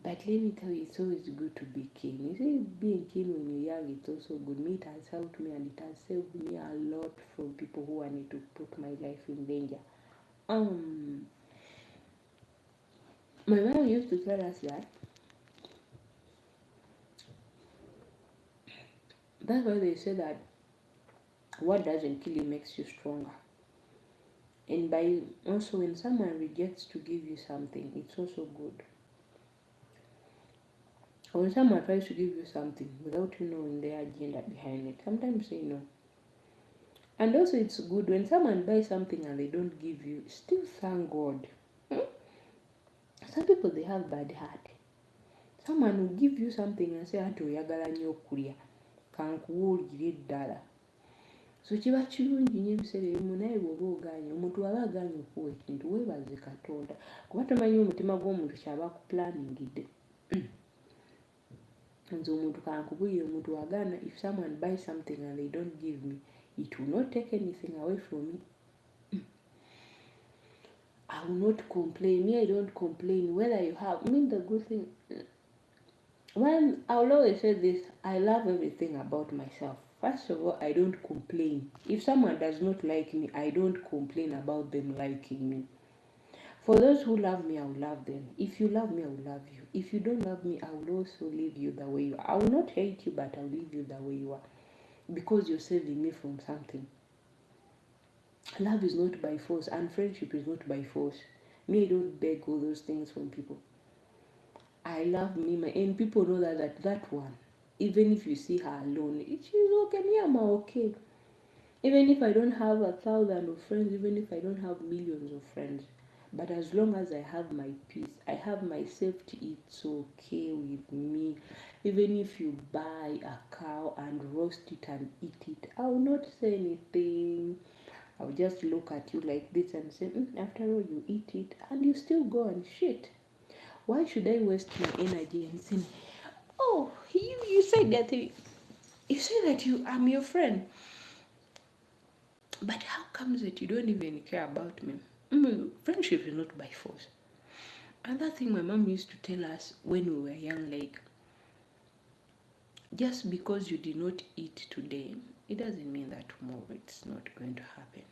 But let me tell you, it's always good to be keen. You see, being keen when you're young, it's also good. Me, it has helped me, and it has saved me a lot from people who wanted to put my life in danger. My mom used to tell us that that's why they say that what doesn't kill you makes you stronger. And by also, when someone rejects to give you something, it's also good. When someone tries to give you something without you knowing their agenda behind it, sometimes say no. And also, it's good when someone buys something and they don't give you, still thank God. Some people, they have bad heart. Someone will give you something and say, "Ati oyagala nnyo okulya, kankuwulire ddala." So kiba kirungi nnyo ebiseera ebimu naye bw'oba ogaanye, omuntu aba agaanye okuwa ekintu, weebaze Katonda, kuba tomanyi omutima gw'omuntu kyaba akuplaningidde. Nze omuntu kankubulire, omuntu wagaana, if someone buys something and they don't give me, it will not take anything away from me. I will not complain. Me, I don't complain. Whether you have, the good thing, I will always say this, I love everything about myself. First of all, I don't complain. If someone does not like me, I don't complain about them liking me. For those who love me, I will love them. If you love me, I will love you. If you don't love me, I will also leave you the way you are. I will not hate you, but I will leave you the way you are. Because you're saving me from something. Love is not by force, and friendship is not by force. Me, I don't beg all those things from people. I love me, and people know that one. Even if you see her alone, she's okay, me, I'm okay. Even if I don't have 1,000 of friends, even if I don't have millions of friends, but as long as I have my peace, I have my safety, it's okay with me. Even if you buy a cow and roast it and eat it, I will not say anything. I'll just look at you like this and say, after all, you eat it and you still go and shit. Why should I waste my energy and say, oh, you said that I'm your friend, but how comes that you don't even care about me? Friendship is not by force. Another thing my mom used to tell us when we were young, like, just because you did not eat today, it doesn't mean that tomorrow it's not going to happen.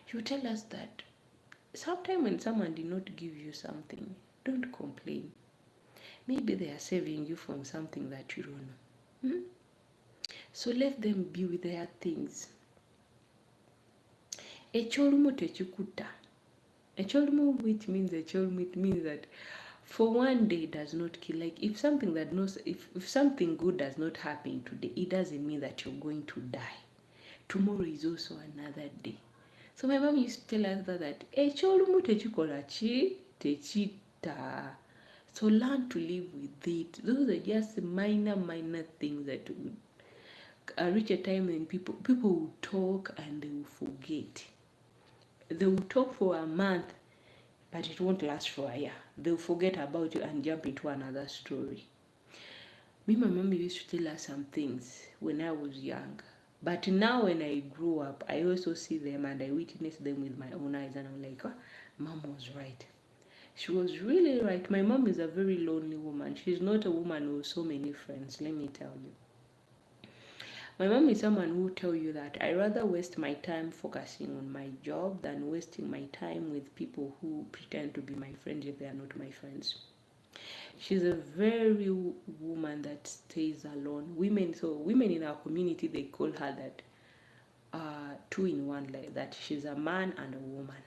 She would tell us that sometimes when someone did not give you something, don't complain. Maybe they are saving you from something that you don't know. So let them be with their things. Ekyolumu tekikuta. Ekyolumu, which means ekyolumu, it means that for one day does not kill. Like if something if something good does not happen today, it doesn't mean that you're going to die. Tomorrow is also another day. So my mom used to tell us that ekyolumu tekikola ki tekita. So learn to live with it. Those are just minor things that would reach a time when people will talk and they will forget. They will talk for a month, but it won't last for a year. They'll forget about you and jump into another story. My mom used to tell us some things when I was young. But now when I grew up, I also see them and I witness them with my own eyes and I'm like, oh, mom was right. She was really right. My mom is a very lonely woman. She's not a woman with so many friends, let me tell you. My mom is someone who will tell you that I rather waste my time focusing on my job than wasting my time with people who pretend to be my friends if they are not my friends. She's a very woman that stays alone. Women in our community, they call her that two in one, like that. She's a man and a woman.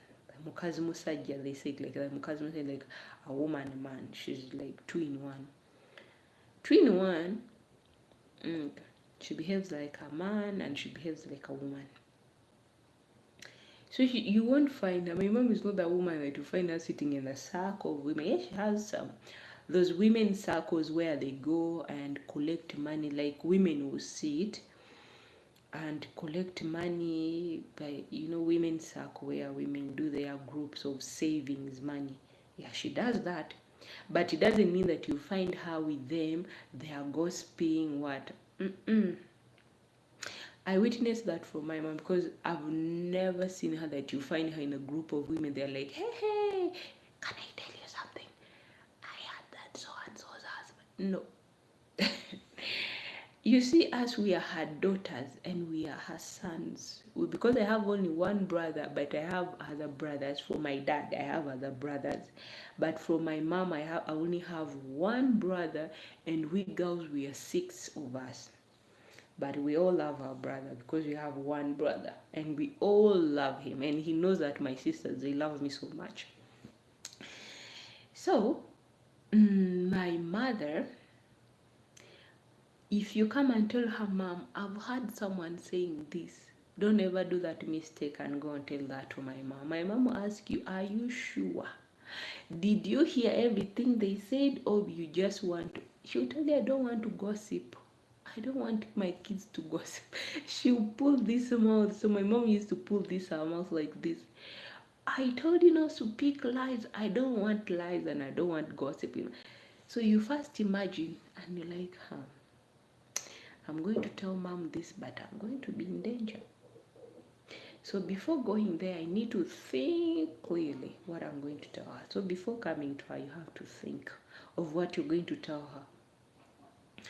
Mukazi musajja, they say it like that. Mukazi musajja, like a woman, a man. She's like two in one. Two in one. She behaves like a man and she behaves like a woman. So you won't find her. My mom is not that woman that you find her sitting in a circle of women. Yes, she has those women circles where they go and collect money. Like women will sit and collect money by, women circle where women do their groups of savings money. Yeah, she does that. But it doesn't mean that you find her with them. They are gossiping, what? I witnessed that from my mom because I've never seen her that you find her in a group of women. They're like, hey, can I tell you something? I had that so and so's husband. No. You see, us, we are her daughters and we are her sons. Because I have only one brother, but I have other brothers. For my dad, I have other brothers. But for my mom, I only have one brother, and we girls, we are 6 of us. But we all love our brother because we have one brother and we all love him, and he knows that my sisters, they love me so much. So my mother, if you come and tell her, mom, I've heard someone saying this, don't ever do that mistake and go and tell that to my mom. My mom will ask you, are you sure? Did you hear everything they said, or you just want to? She'll tell you, I don't want to gossip. I don't want my kids to gossip. She'll pull this mouth. So my mom used to pull this her mouth like this. I told you not to speak lies. I don't want lies and I don't want gossiping. So you first imagine and you're like, I'm going to tell mom this, but I'm going to be in danger. So before going there, I need to think clearly what I'm going to tell her. So before coming to her, you have to think of what you're going to tell her.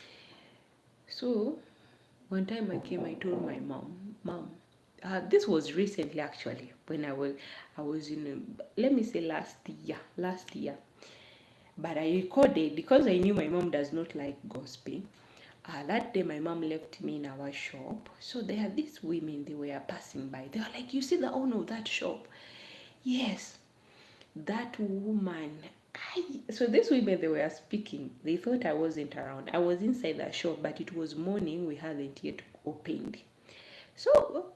So one time I came, I told my mom, this was recently actually, when I was in, let me say last year. But I recorded because I knew my mom does not like gossiping. That day my mom left me in our shop. So there are these women, they were passing by. They were like, you see the owner of that shop? Yes, that woman. So these women, they were speaking. They thought I wasn't around. I was inside the shop, but it was morning. We hadn't yet opened. So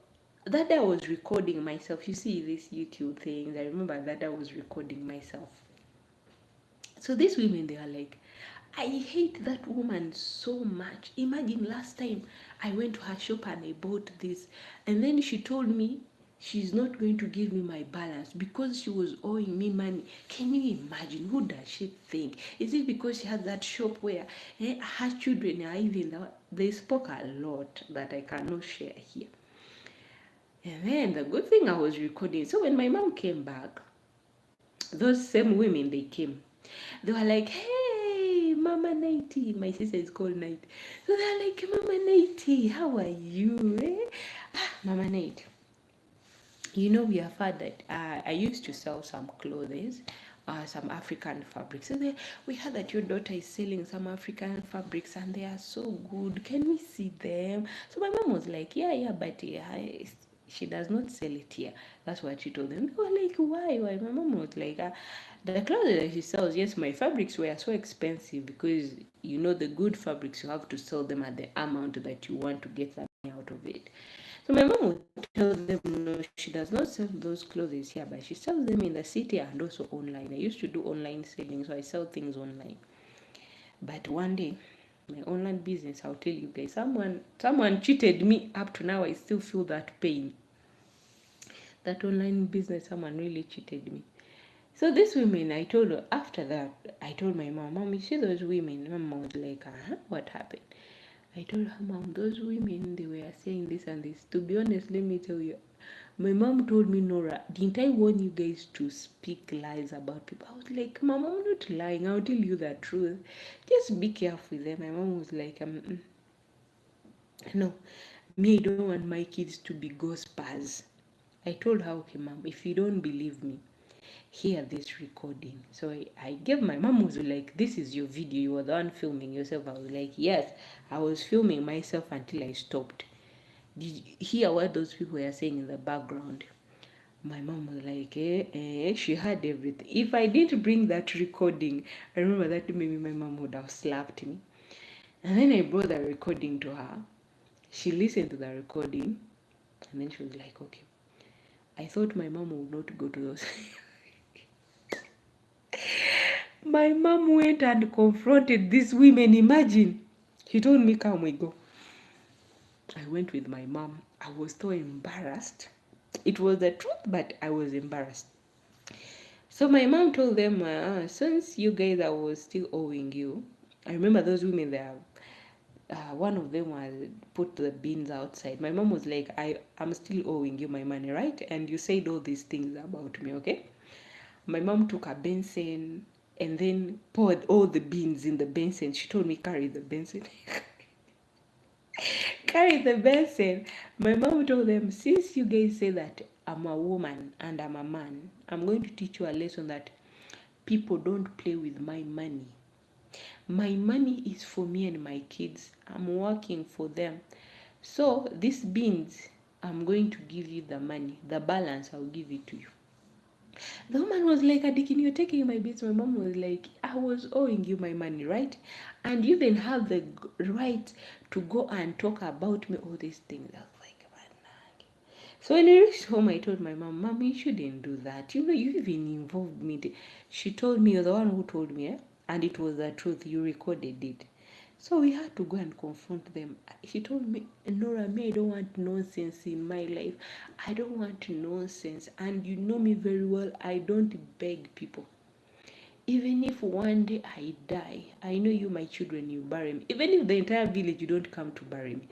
that day I was recording myself. You see these YouTube things. I remember that I was recording myself. So these women, they are like, I hate that woman so much. Imagine last time I went to her shop and I bought this, and then she told me she's not going to give me my balance because she was owing me money. Can you imagine? Who does she think? Is it because she has that shop where her children are even, they spoke a lot that I cannot share here. And then the good thing, I was recording. So when my mom came back, those same women, they came. They were like, hey, Mama Nighty. My sister is called Night. So they're like, Mama Nighty, how are you? Mama Night. You know, we have heard that I used to sell some clothes, some African fabrics. So we heard that your daughter is selling some African fabrics and they are so good. Can we see them? So my mom was like, yeah, but she does not sell it here. That's what she told them. They were like, why? My mom was like, the clothes that she sells, yes, my fabrics were so expensive because, you know, the good fabrics, you have to sell them at the amount that you want to get something out of it. So my mom would tell them, no, she does not sell those clothes here, but she sells them in the city and also online. I used to do online selling, so I sell things online. But one day, my online business, I'll tell you guys, someone cheated me. Up to now, I still feel that pain. That online business, someone really cheated me. So these women, I told her, after that, I told my mom, you see those women? Mom was like, what happened? I told her, Mom, those women, they were saying this and this. To be honest, let me tell you, my mom told me, Nora, didn't I warn you guys to speak lies about people? I was like, Mom, I'm not lying. I'll tell you the truth. Just be careful with them. My mom was like, no, me, I don't want my kids to be gossipers. I told her, okay, Mom, if you don't believe me, hear this recording. So I gave my mom, was like, this is your video. You were the one filming yourself. I was like, yes, I was filming myself until I stopped. Did you hear what those people were saying in the background? My mom was like, she heard everything. If I didn't bring that recording, I remember that maybe my mom would have slapped me. And then I brought the recording to her. She listened to the recording, and then she was like, okay. I thought my mom would not go to those. My mom went and confronted these women. Imagine. She told me, come, we go. I went with my mom. I was so embarrassed. It was the truth, but I was embarrassed. So my mom told them, since you guys I was still owing you, I remember those women there. One of them was put the beans outside. My mom was like, I'm still owing you my money, right? And you said all these things about me, okay? My mom took a basin and then poured all the beans in the basin. She told me, carry the basin. Carry the basin. My mom told them, since you guys say that I'm a woman and I'm a man, I'm going to teach you a lesson that people don't play with my money. My money is for me and my kids. I'm working for them. So these beans, I'm going to give you the money. The balance, I'll give it to you. The woman was like, Adikin, you're taking my beans. My mom was like, I was owing you my money, right? And you then have the right to go and talk about me, all these things. I was like, man. So when I reached home, I told my mom, Mom, you shouldn't do that. You know, you even involved me. She told me, you're the one who told me, and it was the truth. You recorded it. So we had to go and confront them. She told me, Nora, me, I don't want nonsense in my life. I don't want nonsense. And you know me very well. I don't beg people. Even if one day I die, I know you, my children, you bury me. Even if the entire village, you don't come to bury me.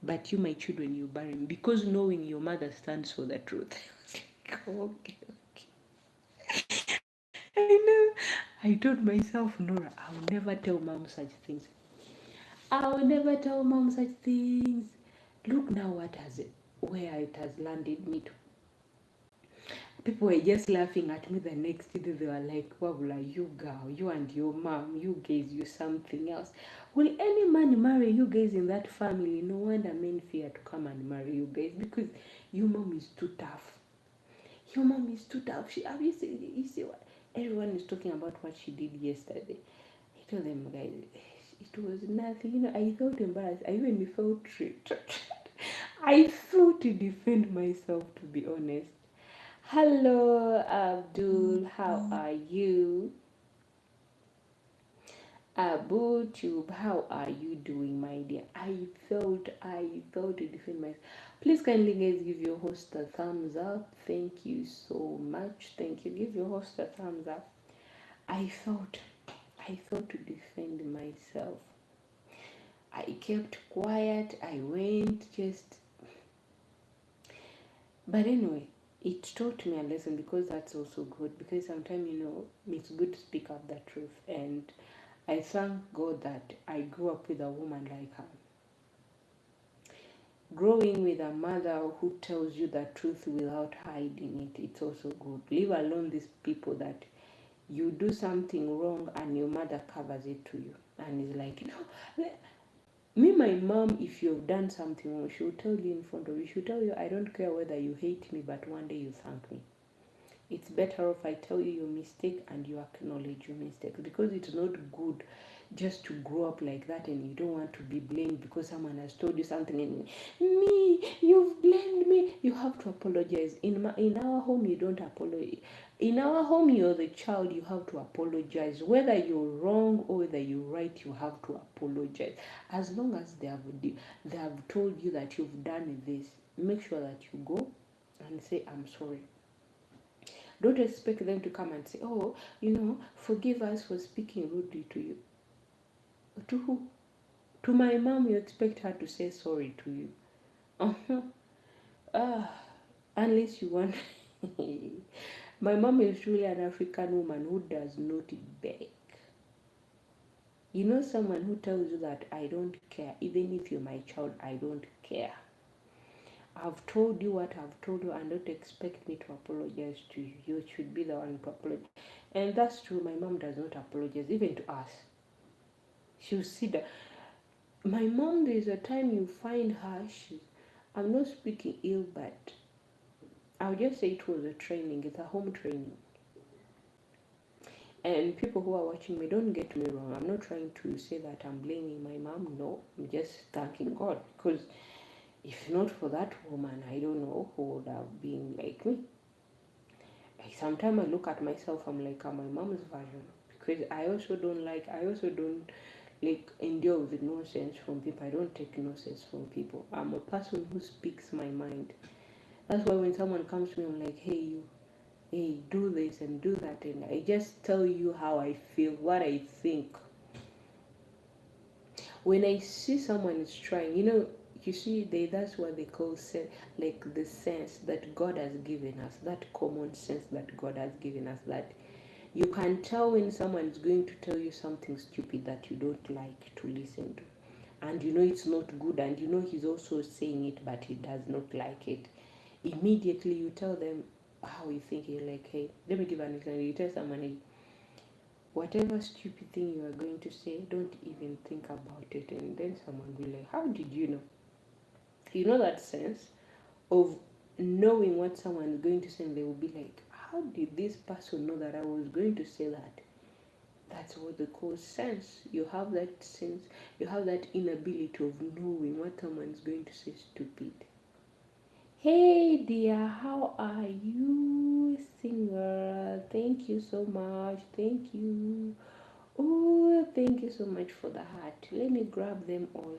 But you, my children, you bury me. Because knowing your mother stands for the truth. I was like, okay. I know. I told myself, Nora, I'll never tell mom such things. I'll never tell mom such things. Look now where it has landed me to. People were just laughing at me the next day. They were like, Wabula, you girl, you and your mom, you guys, you something else. Will any man marry you guys in that family? No wonder men fear to come and marry you guys because your mom is too tough. Your mom is too tough. You see what? Everyone is talking about what she did yesterday. I told them, guys, it was nothing. You know, I felt embarrassed. I even felt tricked. I feel to defend myself, to be honest. Hello, Abdul. How are you? Abu Tube, how are you doing, my dear? I felt to defend myself. Please kindly guys give your host a thumbs up. Thank you so much. Thank you. Give your host a thumbs up. I felt I felt to defend myself. I kept quiet. I went just, but anyway, it taught me a lesson, because that's also good. Because sometimes, it's good to speak up the truth. And I thank God that I grew up with a woman like her. Growing with a mother who tells you the truth without hiding it, it's also good. Leave alone these people that you do something wrong and your mother covers it to you and is like, me, my mom, if you've done something wrong, she'll tell you in front of you. She'll tell you, I don't care whether you hate me, but one day you thank me. It's better if I tell you your mistake and you acknowledge your mistake, because it's not good just to grow up like that and you don't want to be blamed because someone has told you something and me, you've blamed me. You have to apologize. In our home, you don't apologize. In our home, you're the child, you have to apologize. Whether you're wrong or whether you're right, you have to apologize. As long as they have told you that you've done this, make sure that you go and say, I'm sorry. Don't expect them to come and say, oh, forgive us for speaking rudely to you. To who? To my mom, you expect her to say sorry to you. Unless you want. My mom is truly an African woman who does not beg. Someone who tells you that I don't care, even if you're my child, I don't care. I've told you what I've told you, and don't expect me to apologize to you. You should be the one to apologize. And that's true, my mom does not apologize, even to us. She'll see that. My mom, there's a time you find her, I'm not speaking ill, but I'll just say it was a training, it's a home training. And people who are watching me, don't get me wrong, I'm not trying to say that I'm blaming my mom, no, I'm just thanking God, because if not for that woman, I don't know who would have been like me. Sometimes I look at myself, I'm like, I'm my mom's version, because I also don't like endure with nonsense from people. I don't take nonsense from people. I'm a person who speaks my mind. That's why when someone comes to me, I'm like, hey, do this and do that, and I just tell you how I feel, what I think. When I see someone is trying, you see, that's what they call like the sense that God has given us, that common sense that God has given us, that you can tell when someone is going to tell you something stupid that you don't like to listen to. And it's not good, and he's also saying it, but he does not like it. Immediately you tell them how you think. You're like, hey, let me give an example. You tell someone, hey, whatever stupid thing you are going to say, don't even think about it. And then someone will be like, how did you know? That sense of knowing what someone is going to say, and they will be like, how did this person know that I was going to say that? That's what they call sense. You have that sense, you have that inability of knowing what someone is going to say stupid. Hey dear, how are you, singer? Thank you so much. Thank you. Oh, thank you so much for the heart. Let me grab them all.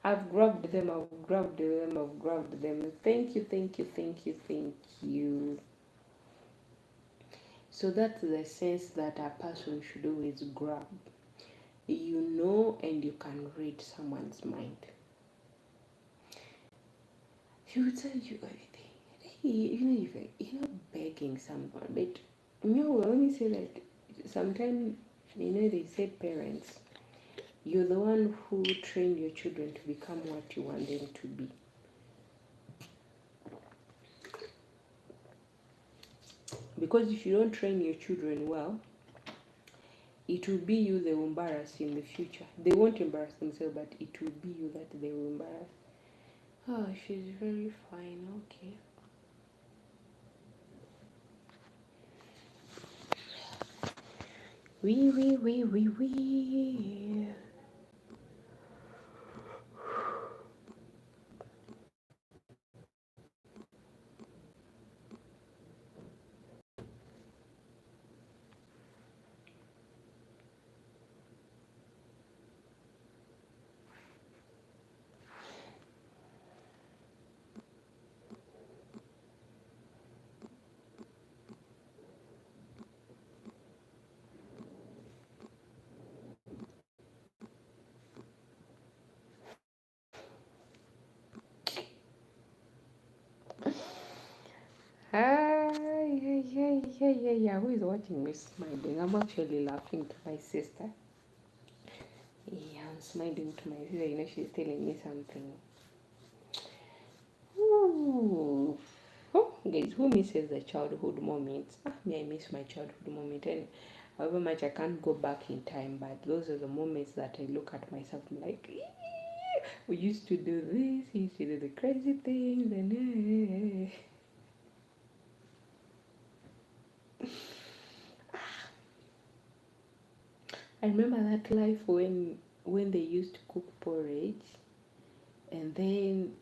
I've grabbed them, I've grabbed them, I've grabbed them. Thank you, thank you, thank you, thank you. So that's the sense that a person should always grab. And you can read someone's mind. She will tell you everything. If you're not begging someone, but we only say that sometimes, they say parents, you're the one who trained your children to become what you want them to be. Because if you don't train your children well, it will be you they will embarrass in the future. They won't embarrass themselves, but it will be you that they will embarrass. Oh, she's very fine. Okay. We. Yeah. Who is watching me smiling? I'm actually laughing to my sister. Yeah, I'm smiling to my sister. You know, she's telling me something. Ooh. Oh, guys, who misses the childhood moments? Me, I miss my childhood moment. And however much I can't go back in time, but those are the moments that I look at myself and like, we used to do this, we used to do the crazy things, and I remember that life when they used to cook porridge, and then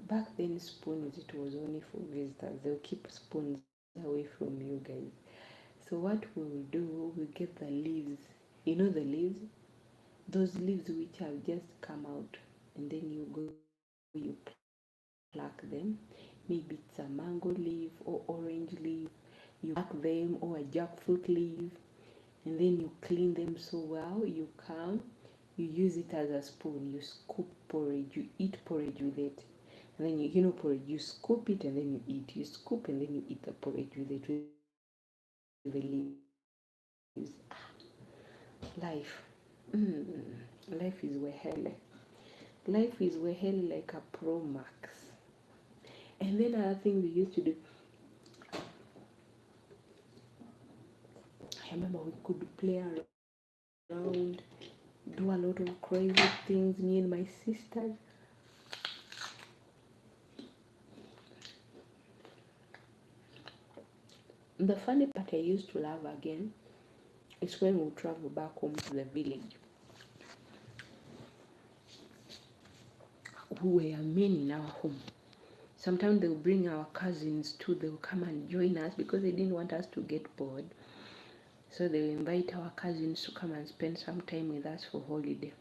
back then spoons, it was only for visitors. They'll keep spoons away from you guys. So what we'll do, we get the leaves. You know the leaves, those leaves which have just come out, and then you pluck them. Maybe it's a mango leaf or orange leaf. You pluck them, or a jackfruit leaf, and then you clean them so well. You come, you use it as a spoon. You scoop porridge. You eat porridge with it, and then porridge. You scoop it and then you eat. You scoop and then you eat the porridge with it, with the leaves. Life, life is wehele. Life is wehele like a Pro Max. And then another thing we used to do, I remember we could play around, do a lot of crazy things, me and my sisters. The funny part I used to love again is when we travel back home to the village. We were men in our home. Sometimes they'll bring our cousins too. They'll come and join us because they didn't want us to get bored. So they will invite our cousins to come and spend some time with us for holiday.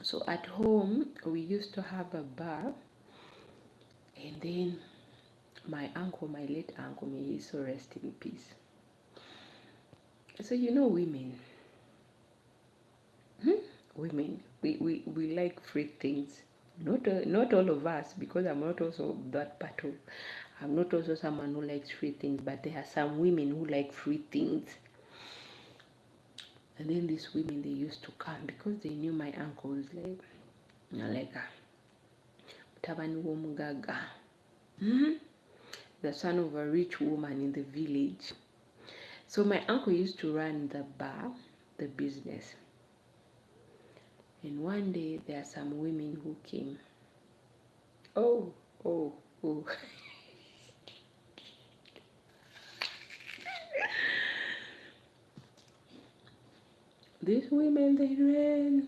So at home, we used to have a bar, and then my uncle, my late uncle, may he so rest in peace. So women, women, we like free things. Not all of us, because I'm not also that part of. I'm not also someone who likes free things, but there are some women who like free things. And then these women, they used to come because they knew my uncle was like mutabani w'omugaga, the son of a rich woman in the village. So my uncle used to run the bar, the business. And one day there are some women who came. Oh. These women, they ran.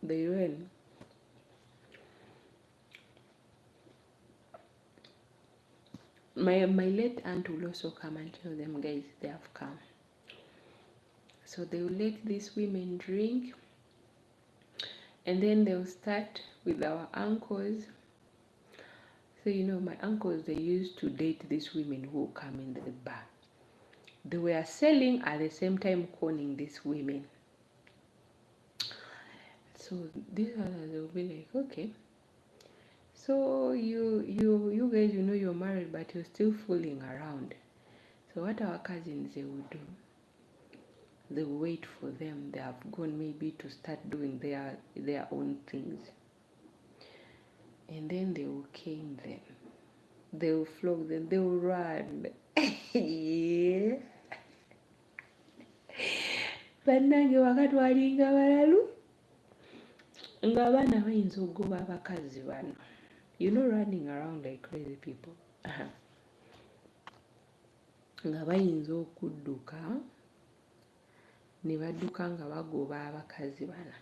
They ran. My late aunt will also come and tell them, guys, they have come. So they will let these women drink, and then they'll start with our uncles. So my uncles, they used to date these women who come in the bar. They were selling at the same time conning these women. So these others, they'll be like, okay, so you guys, you're married, but you're still fooling around. So what our cousins, they will do, they will wait for them. They have gone maybe to start doing their own things, and then they will cane them. They will flog them. They will run. Yeah. Bannange wakatwalinga balalu nga abaana bayinza okugoba abakazi bano, running around like crazy people. Nga bayinza okudduka ne badduka nga bagoba abakazi bano.